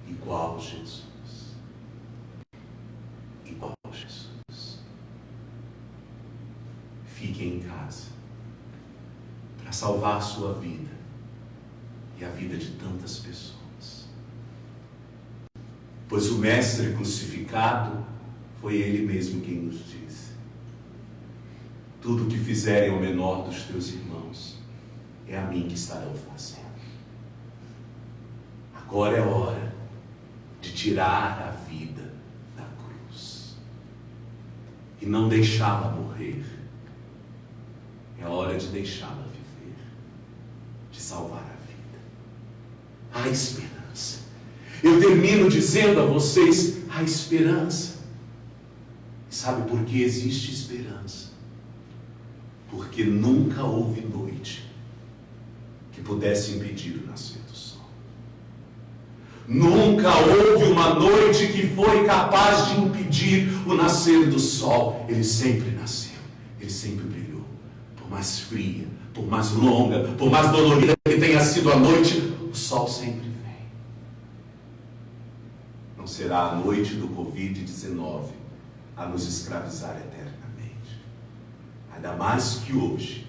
igual Jesus, igual Jesus. Fiquem em casa para salvar a sua vida e a vida de tantas pessoas. Pois o Mestre crucificado foi Ele mesmo quem nos disse: tudo o que fizerem ao menor dos teus irmãos, é a mim que estarão fazendo. Agora é hora de tirar a vida da cruz e não deixá-la morrer. É hora de deixá-la viver, de salvar a vida. Há esperança. Eu termino dizendo a vocês: há esperança. Sabe por que existe esperança? Porque nunca houve noite que pudesse impedir o nascer do sol. Nunca houve uma noite que foi capaz de impedir o nascer do sol. Ele sempre nasceu, ele sempre brilhou. Por mais fria, por mais longa, por mais dolorida que tenha sido a noite, o sol sempre vem. Não será a noite do Covid-19 a nos escravizar eternamente. Ainda mais que hoje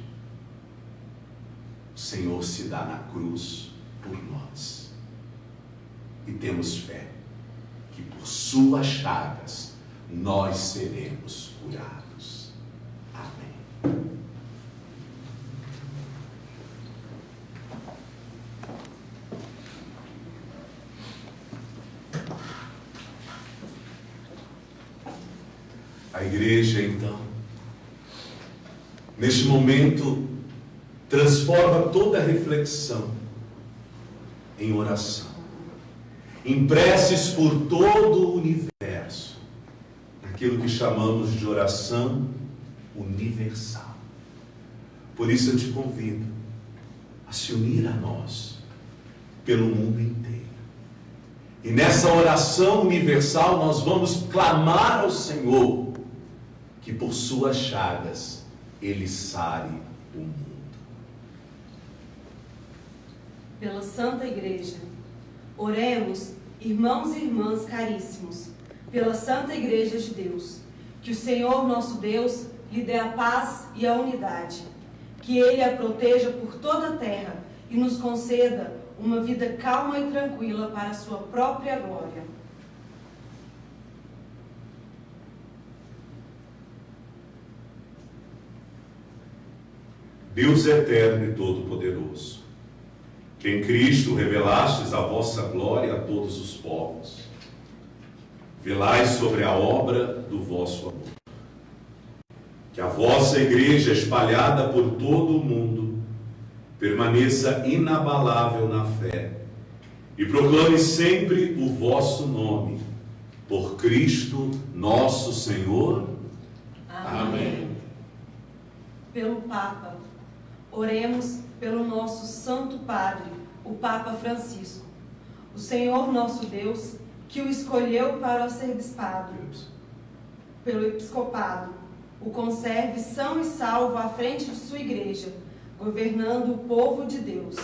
o Senhor se dá na cruz por nós. E temos fé que por suas chagas nós seremos curados. Amém. A igreja, então, neste momento, transforma toda a reflexão em oração, em preces por todo o universo, aquilo que chamamos de oração universal. Por isso eu te convido a se unir a nós pelo mundo inteiro. E nessa oração universal nós vamos clamar ao Senhor que por suas chagas Ele sare o mundo. Pela Santa Igreja, oremos, irmãos e irmãs caríssimos, pela Santa Igreja de Deus, que o Senhor nosso Deus lhe dê a paz e a unidade, que Ele a proteja por toda a terra e nos conceda uma vida calma e tranquila para a sua própria glória. Deus eterno e todo-poderoso, que em Cristo revelastes a vossa glória a todos os povos, velai sobre a obra do vosso amor. Que a vossa igreja, espalhada por todo o mundo, permaneça inabalável na fé e proclame sempre o vosso nome, por Cristo nosso Senhor. Amém. Pelo Papa, oremos pelo nosso Santo Padre, o Papa Francisco. O Senhor nosso Deus, que o escolheu para o arcebispado, pelo episcopado, o conserve são e salvo à frente de sua igreja, governando o povo de Deus.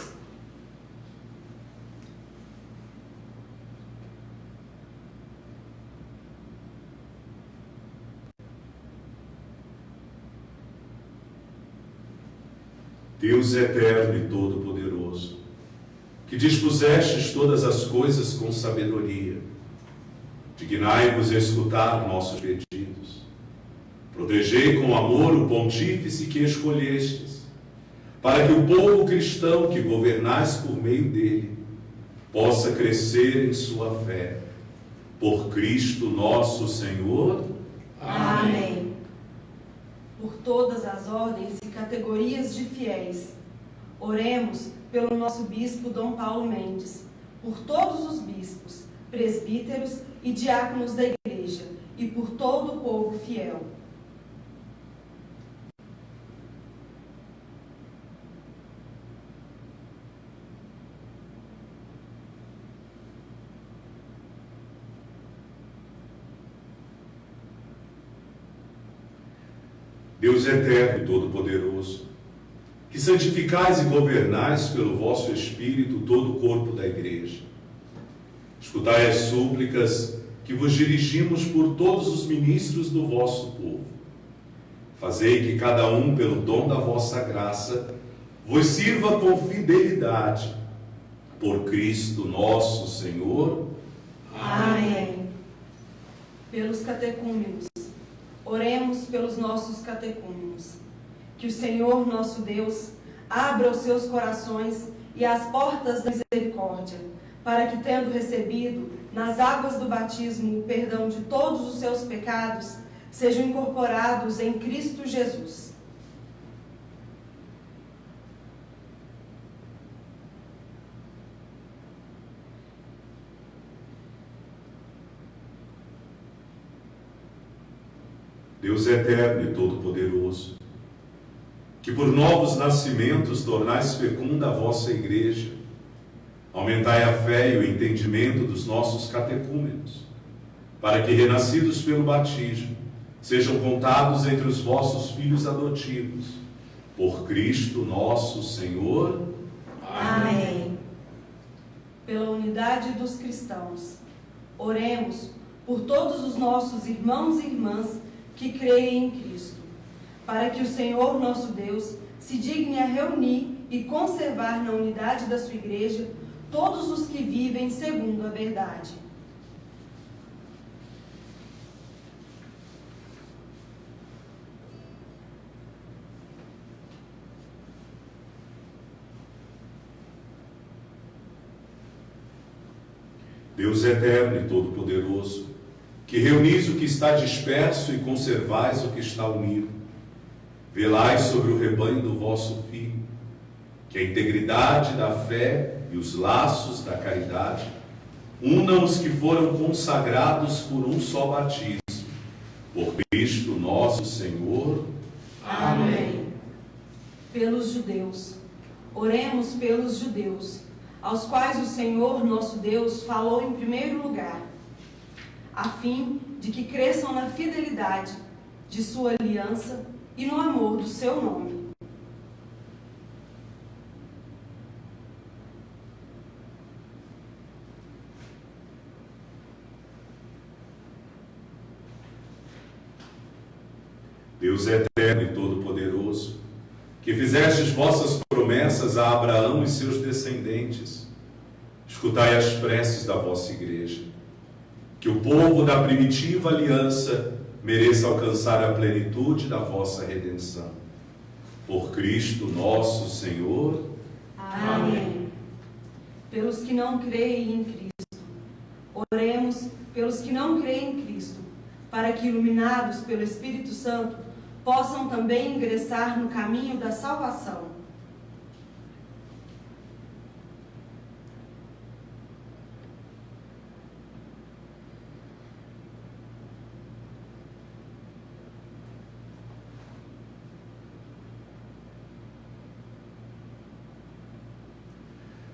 Deus eterno e todo-poderoso, que dispusestes todas as coisas com sabedoria, dignai-vos a escutar nossos pedidos. Protegei com amor o pontífice que escolhestes, para que o povo cristão que governais por meio dele possa crescer em sua fé. Por Cristo nosso Senhor. Amém. Por todas as ordens e categorias de fiéis, oremos pelo nosso bispo Dom Paulo Mendes, por todos os bispos, presbíteros e diáconos da Igreja e por todo o povo fiel. Deus eterno e todo-poderoso, que santificais e governais pelo vosso Espírito todo o corpo da Igreja, escutai as súplicas que vos dirigimos por todos os ministros do vosso povo. Fazei que cada um, pelo dom da vossa graça, vos sirva com fidelidade. Por Cristo nosso Senhor. Amém. Pelos catecúmenos, oremos pelos nossos catecúmenos. Que o Senhor nosso Deus abra os seus corações e as portas da misericórdia, para que, tendo recebido nas águas do batismo o perdão de todos os seus pecados, sejam incorporados em Cristo Jesus. Deus eterno e todo-poderoso, que por novos nascimentos tornais fecunda a vossa Igreja, aumentai a fé e o entendimento dos nossos catecúmenos, para que, renascidos pelo batismo, sejam contados entre os vossos filhos adotivos. Por Cristo nosso Senhor. Amém. Pela unidade dos cristãos, oremos por todos os nossos irmãos e irmãs que creem em Cristo, para que o Senhor nosso Deus se digne a reunir e conservar na unidade da sua Igreja todos os que vivem segundo a verdade. Deus eterno e todo-poderoso, que reunis o que está disperso e conservais o que está unido, velai sobre o rebanho do vosso Filho, que a integridade da fé e os laços da caridade unam os que foram consagrados por um só batismo. Por Cristo nosso Senhor. Amém. Pelos judeus, oremos pelos judeus, aos quais o Senhor nosso Deus falou em primeiro lugar, a fim de que cresçam na fidelidade de sua aliança e no amor do seu nome. Deus eterno e todo-poderoso, que fizestes vossas promessas a Abraão e seus descendentes, escutai as preces da vossa Igreja, que o povo da primitiva aliança mereça alcançar a plenitude da vossa redenção. Por Cristo nosso Senhor. Amém. Pelos que não creem em Cristo, oremos pelos que não creem em Cristo, para que, iluminados pelo Espírito Santo, possam também ingressar no caminho da salvação.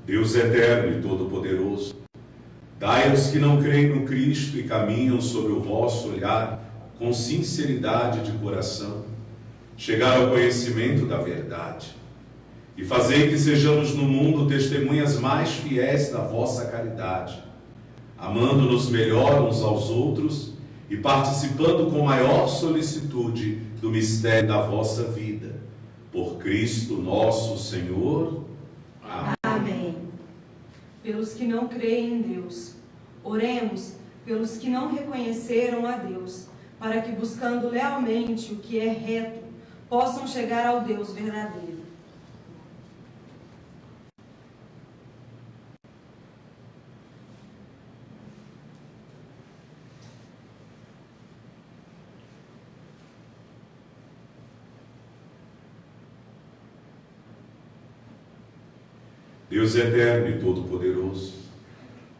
Deus eterno e todo-poderoso, dai aos que não creem no Cristo e caminham sob o vosso olhar com sinceridade de coração, chegar ao conhecimento da verdade, e fazei que sejamos no mundo testemunhas mais fiéis da vossa caridade, amando-nos melhor uns aos outros e participando com maior solicitude do mistério da vossa vida. Por Cristo nosso Senhor. Amém. Pelos que não creem em Deus, oremos pelos que não reconheceram a Deus, para que, buscando lealmente o que é reto, possam chegar ao Deus verdadeiro. Deus eterno e todo-poderoso,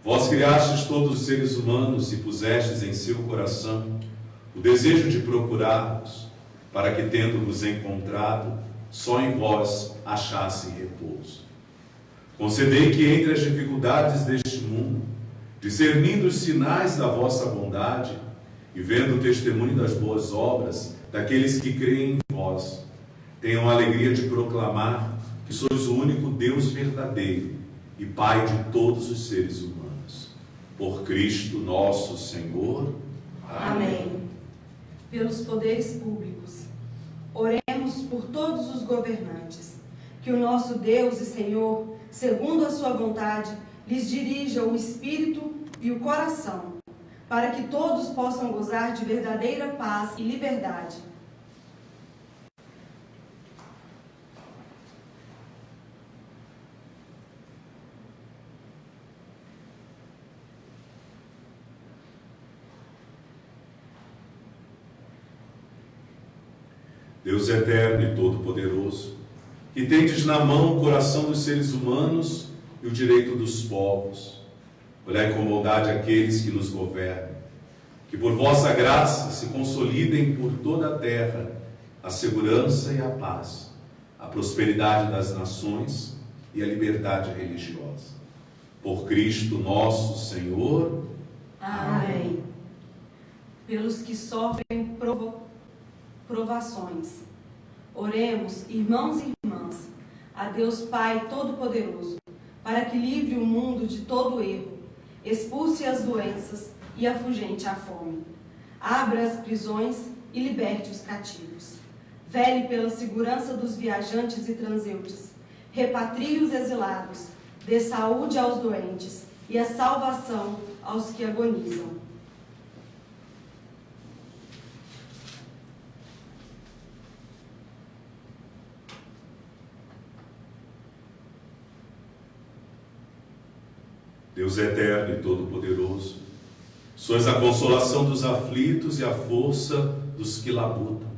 vós criastes todos os seres humanos e pusestes em seu coração o desejo de procurar-vos, para que, tendo-vos encontrado, só em vós achassem repouso. Concedei que entre as dificuldades deste mundo, discernindo os sinais da vossa bondade e vendo o testemunho das boas obras daqueles que creem em vós, tenham a alegria de proclamar que sois o único Deus verdadeiro e Pai de todos os seres humanos. Por Cristo nosso Senhor. Amém. Pelos poderes públicos, oremos por todos os governantes, que o nosso Deus e Senhor, segundo a sua vontade, lhes dirija o espírito e o coração, para que todos possam gozar de verdadeira paz e liberdade. Deus eterno e todo-poderoso, que tendes na mão o coração dos seres humanos e o direito dos povos, olhai com bondade aqueles que nos governam, que por vossa graça se consolidem por toda a terra a segurança e a paz, a prosperidade das nações e a liberdade religiosa. Por Cristo nosso Senhor. Amém. Pelos que sofrem provações, oremos, irmãos e irmãs, a Deus Pai Todo-Poderoso, para que livre o mundo de todo erro, expulse as doenças e afugente a fome, abra as prisões e liberte os cativos, vele pela segurança dos viajantes e transeuntes, repatrie os exilados, dê saúde aos doentes e a salvação aos que agonizam. Deus eterno e todo-poderoso, sois a consolação dos aflitos e a força dos que labutam.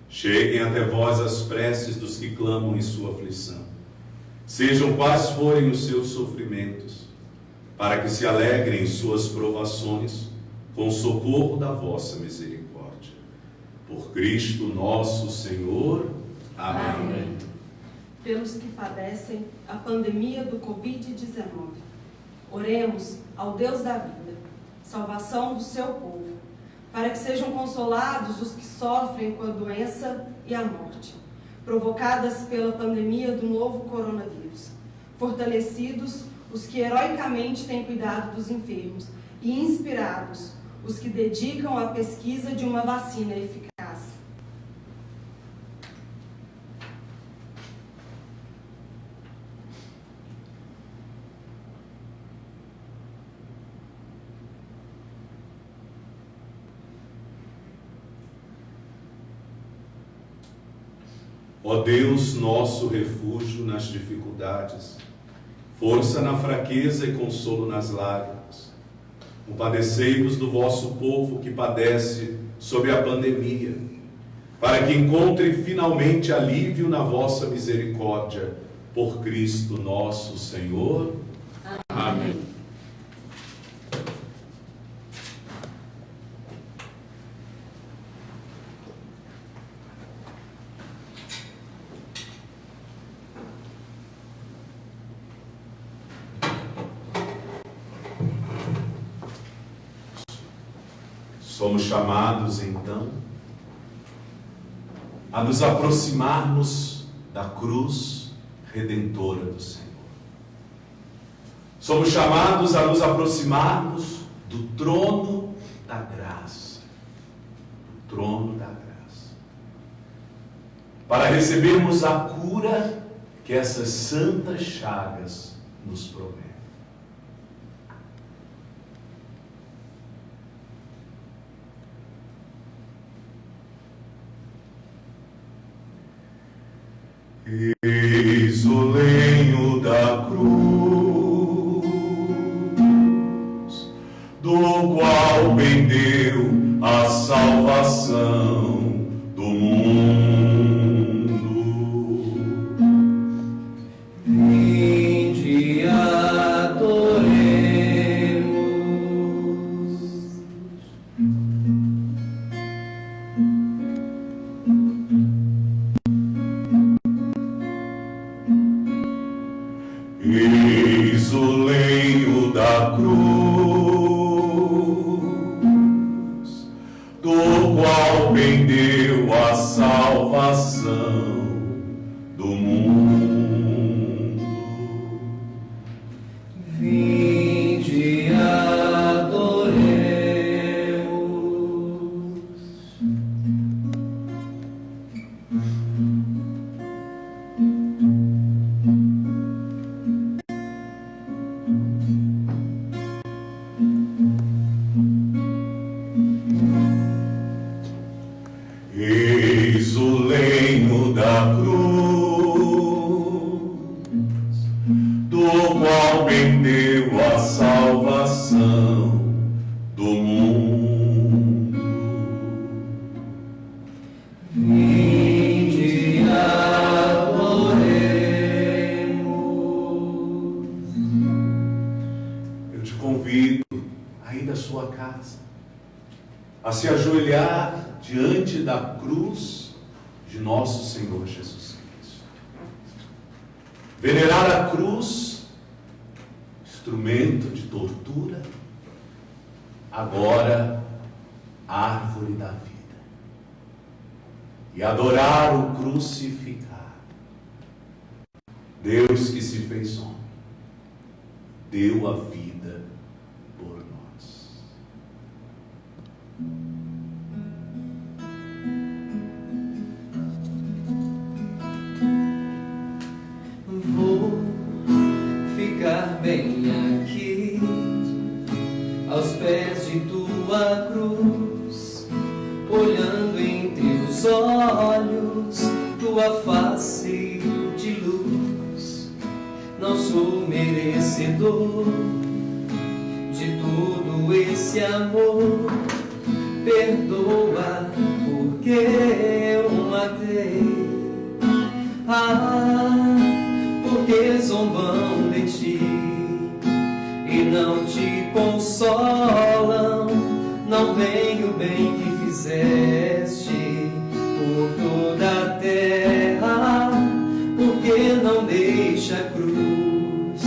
Cheguem até vós as preces dos que clamam em sua aflição. Sejam quais forem os seus sofrimentos, para que se alegrem em suas provações, com o socorro da vossa misericórdia. Por Cristo nosso Senhor. Amém. Amém. Pelos que padecem a pandemia do Covid-19, oremos ao Deus da vida, salvação do seu povo, para que sejam consolados os que sofrem com a doença e a morte, provocadas pela pandemia do novo coronavírus, fortalecidos os que heroicamente têm cuidado dos enfermos e inspirados os que dedicam à pesquisa de uma vacina eficaz. Ó Deus, nosso refúgio nas dificuldades, força na fraqueza e consolo nas lágrimas, compadecei-vos do vosso povo que padece sob a pandemia, para que encontre finalmente alívio na vossa misericórdia, por Cristo nosso Senhor. Amém. Somos chamados, então, a nos aproximarmos da cruz redentora do Senhor. Somos chamados a nos aproximarmos do trono da graça. Do trono da graça. Para recebermos a cura que essas santas chagas nos prometem. Eis o lenho da cruz, do qual pendeu a salvação do mundo. Vinde, Eis o lenho da cruz, do qual pendeu a salvação do mundo. Vinde adoremos. Eu te convido aí da sua casa a se ajoelhar diante da cruz de nosso Senhor Jesus Cristo. Venerar a cruz, instrumento de tortura, agora árvore da vida. E adorar o crucificado. Deus que se fez homem, deu a vida por nós. Vou ficar bem aqui, aos pés de tua cruz, olhando em teus olhos, tua face de luz. Não sou merecedor de todo esse amor, perdoa porque eu matei. Porque zombam de ti e não te consolam, não veem o bem que fizeste por toda a terra. Porque não deixa a cruz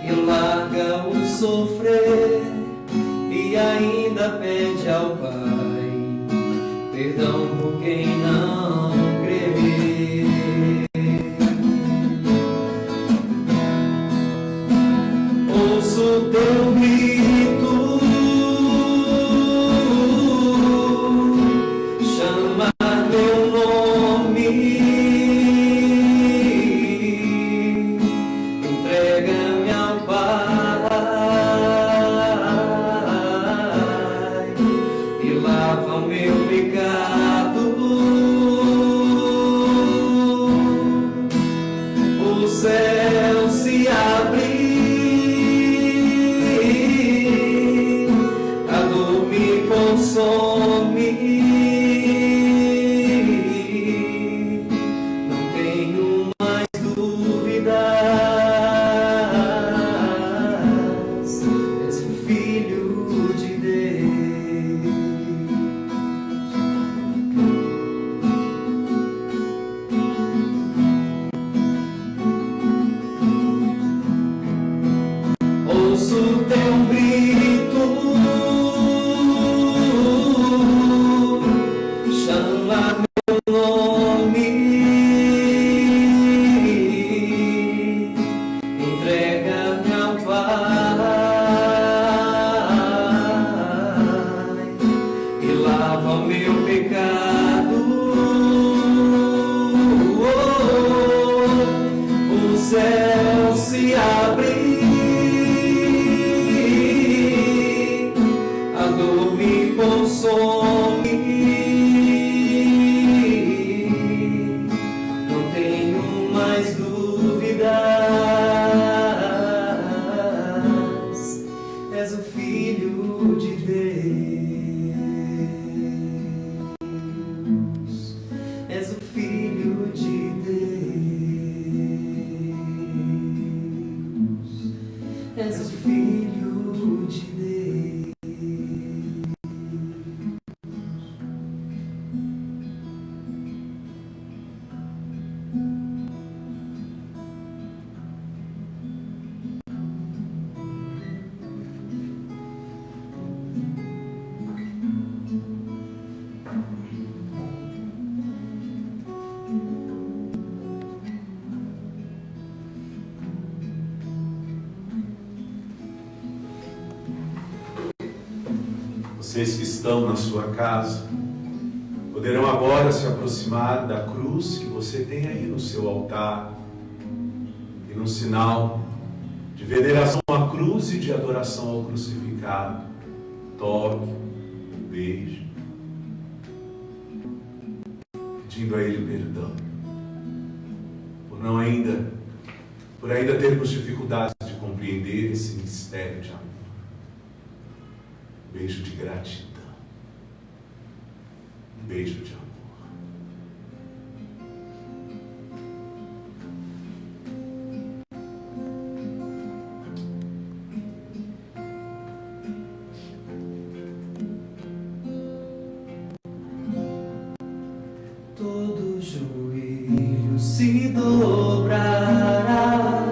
e larga o sofrer, e ainda pede ao Pai perdão por quem não crê. Ouço teu grito, chamar meu nome, entrega-me ao Pai e lava o meu pecado. O céu se abre, consome, não tenho mais dúvidas, és o Filho de Deus. Ouço teu grito, chama meu nome, entrega-me ao Pai e lava meu pecado. O céu se abre, a dor me consome, não tenho mais dúvidas, és o Filho de Deus, és o Filho de Deus, és o Filho de Deus. Vocês que estão na sua casa poderão agora se aproximar da cruz que você tem aí no seu altar, e num sinal de veneração à cruz e de adoração ao crucificado, toque, beijo. pedindo a Ele perdão por ainda termos dificuldades de compreender esse mistério de amor. Um beijo de gratidão, um beijo de amor. Todo joelho se dobrará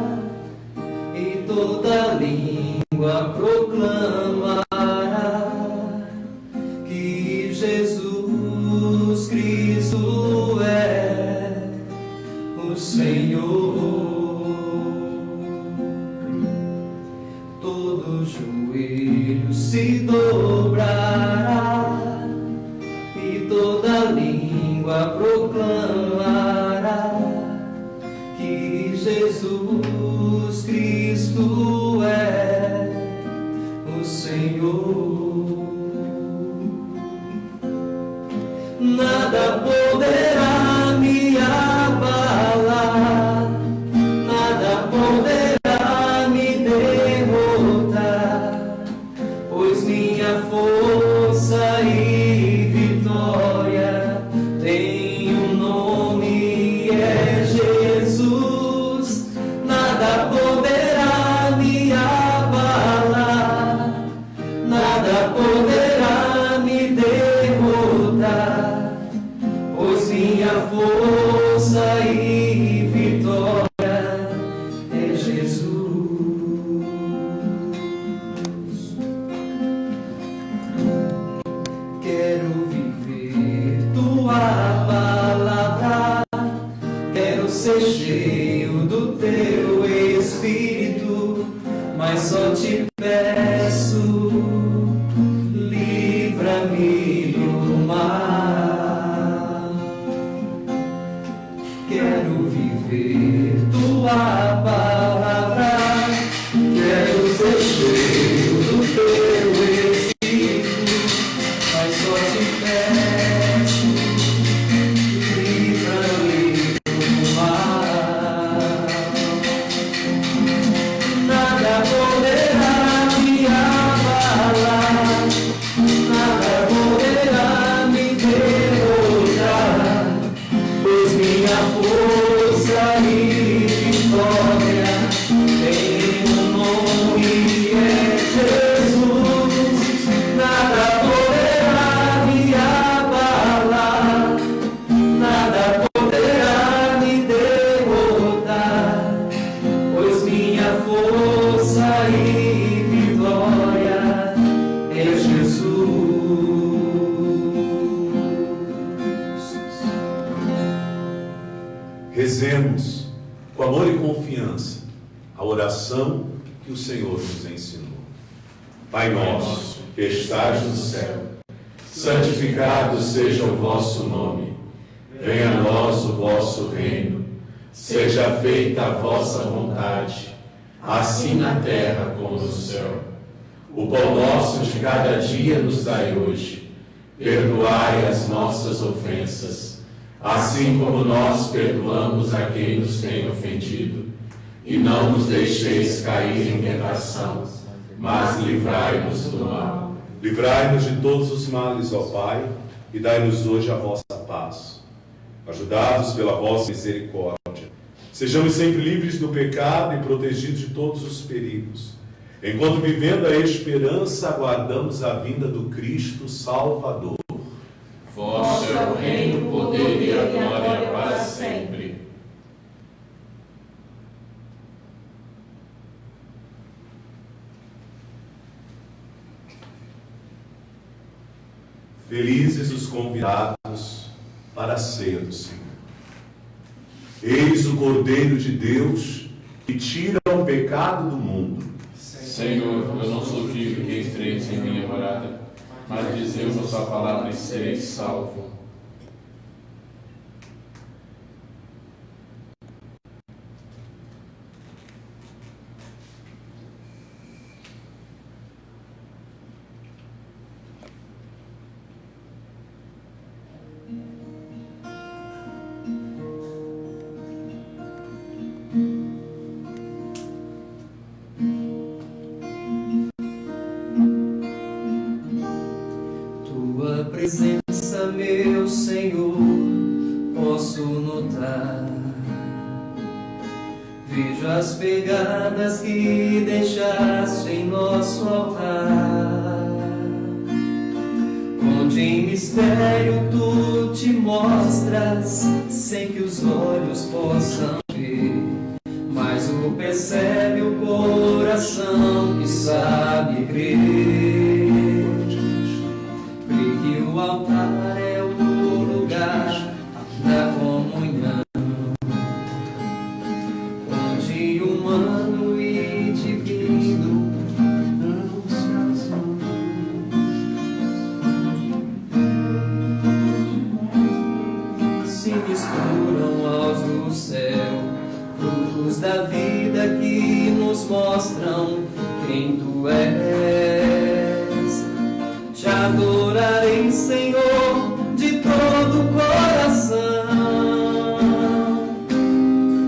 e toda língua proclamará que Jesus Cristo é o Senhor. Todo joelho se dobrará e toda língua proclamará que Jesus Cristo é o Senhor. Nada poderá me abalar, nada poderá me derrotar, pois minha força e vitória tem um nome, é Jesus. Nada poderá me abalar, nada poderá me derrotar, pois minha força e vitória é Jesus. Quero viver tua palavra, quero ser cheio do teu Espírito, mas só te peço, livra-me do mal. Quero viver tua palavra, quero ser cheio do teu Espírito, mas só te peço, livra-me do mal. Nada poderá me abalar, nada poderá me derrotar, pois minha força e vitória tem um nome, é Jesus. Nada poderá me abalar, nada poderá me derrotar, pois minha força e vitória é Jesus. Rezemos com amor e confiança a oração que o Senhor nos ensinou. Pai nosso, que estais no céu, santificado seja o vosso nome. Venha a nós o vosso reino. Seja feita a vossa vontade, assim na terra como no céu. O pão nosso de cada dia nos dai hoje. Perdoai as nossas ofensas, assim como nós perdoamos a quem nos tem ofendido. E não nos deixeis cair em tentação, mas livrai-nos do mal. Livrai-nos de todos os males, ó Pai, e dai-nos hoje a vossa paz. Ajudados pela vossa misericórdia, sejamos sempre livres do pecado e protegidos de todos os perigos, enquanto vivendo a esperança, aguardamos a vinda do Cristo Salvador. Vosso é o reino, o poder e a glória para sempre. Felizes os convidados para a ceia do Senhor. Eis o Cordeiro de Deus que tira o pecado do mundo. Senhor, eu não sou digno que entreis em minha morada, mas dizei-me a sua palavra e sereis salvo. Senhor, posso notar. Vejo as pegadas que deixaste em nosso altar, onde em mistério tu te mostras, sem que os olhos possam ver, mas o percebe o coração que sabe crer. Crê que o altar é o lugar da comunhão, onde humano e divino se misturam aos do céu, frutos da vida que nos mostram quem tu és. Te adorarei, Senhor, de todo o coração,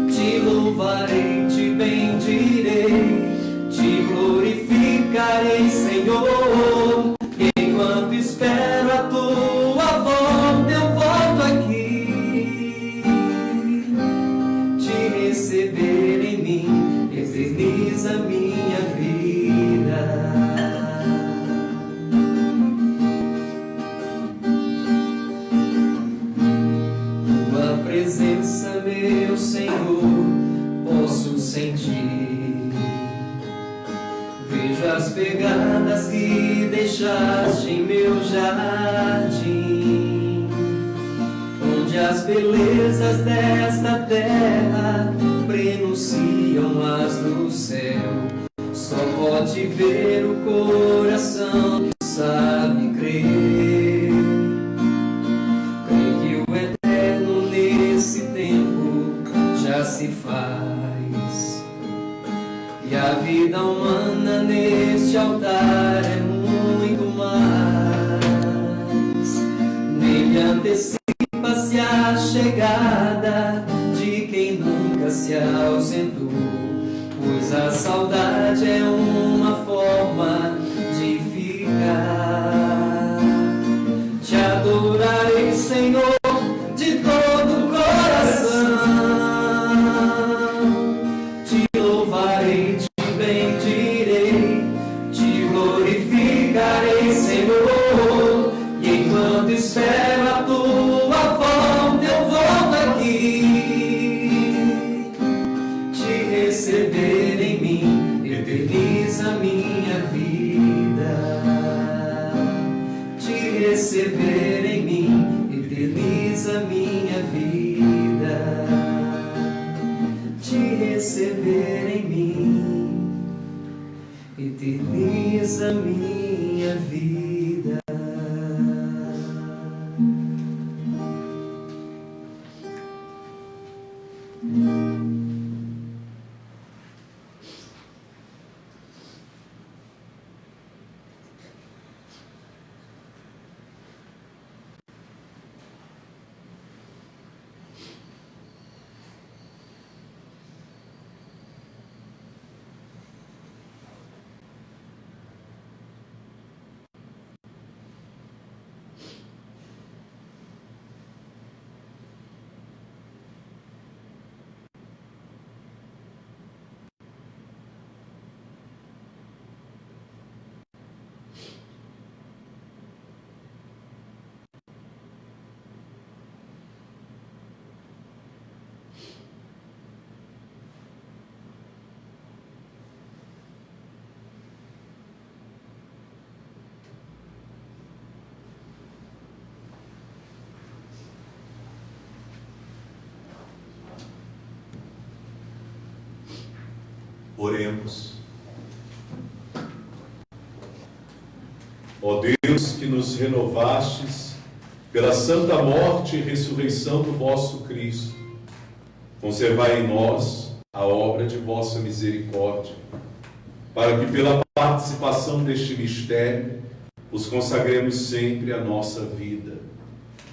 te louvarei, te bendirei, te glorificarei, Senhor. Enquanto espero a tua volta, eu volto aqui, te receber em mim, eterniza minha vida. Tua presença, meu Senhor, posso sentir. Vejo as pegadas que deixaste em meu jardim, onde as belezas desta terra prenunciam as do céu. Só pode ver o coração que sabe crer. Crê que o eterno nesse tempo já se faz, e a vida humana neste altar é muito mais. Nele antecipa-se a chegada de quem nunca se ausentou, pois a saudade é uma forma de ficar. Te adorarei, Senhor, de todo o coração, te louvarei, te bendirei, te glorificarei, Senhor. E enquanto espero a tua volta, eu volto aqui, te receber em mim, eterniza minha vida. Te receber em mim, eterniza minha vida. Te receber em mim, eterniza minha vida. Oremos. Ó Deus, que nos renovastes pela santa morte e ressurreição do vosso Cristo, conservai em nós a obra de vossa misericórdia, para que pela participação deste mistério os consagremos sempre a nossa vida.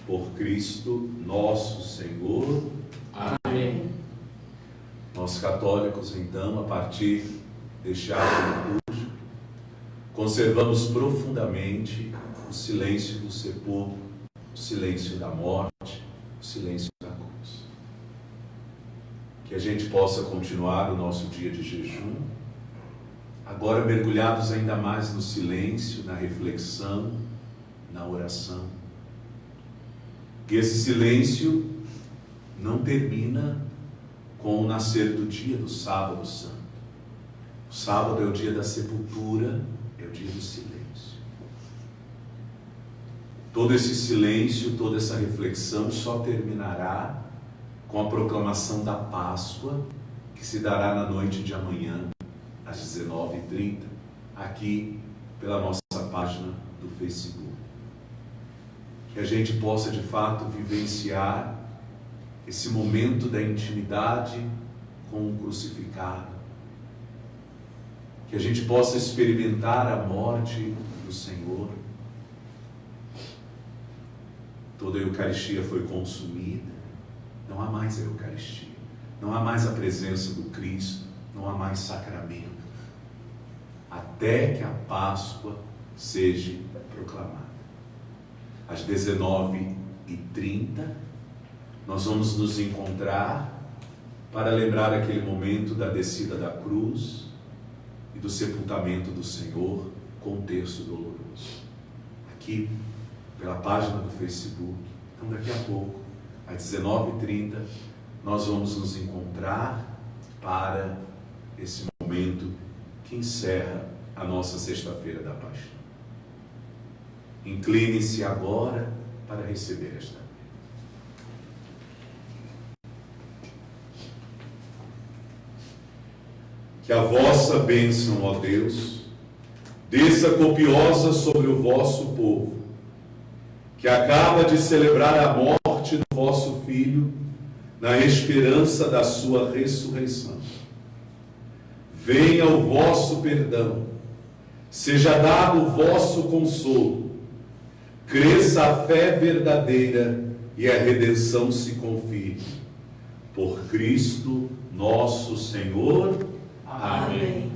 Por Cristo nosso Senhor. Amém. Nós católicos, então, a partir deste ato litúrgico, conservamos profundamente o silêncio do sepulcro o silêncio da morte, o silêncio da cruz. Que a gente possa continuar o nosso dia de jejum, agora mergulhados ainda mais no silêncio, na reflexão, na oração. Que esse silêncio não termina com o nascer do dia do sábado santo. O sábado é o dia da sepultura, é o dia do silêncio. Todo esse silêncio, toda essa reflexão só terminará com a proclamação da Páscoa, que se dará na noite de amanhã, às 19h30, aqui pela nossa página do Facebook. Que a gente possa de fato vivenciar esse momento da intimidade com o crucificado. Que a gente possa experimentar a morte do Senhor. Toda a Eucaristia foi consumida, não há mais a Eucaristia, não há mais a presença do Cristo, não há mais sacramento, até que a Páscoa seja proclamada. Às 19h30, nós vamos nos encontrar para lembrar aquele momento da descida da cruz e do sepultamento do Senhor com o terço doloroso. Aqui, pela página do Facebook. Então daqui a pouco, às 19h30, nós vamos nos encontrar para esse momento que encerra a nossa Sexta-feira da Paixão. Incline-se agora para receber esta bênção. Que a vossa bênção, ó Deus, desça copiosa sobre o vosso povo, que acaba de celebrar a morte do vosso Filho, na esperança da sua ressurreição. Venha o vosso perdão, seja dado o vosso consolo, cresça a fé verdadeira e a redenção se confirme. Por Cristo nosso Senhor. Amém.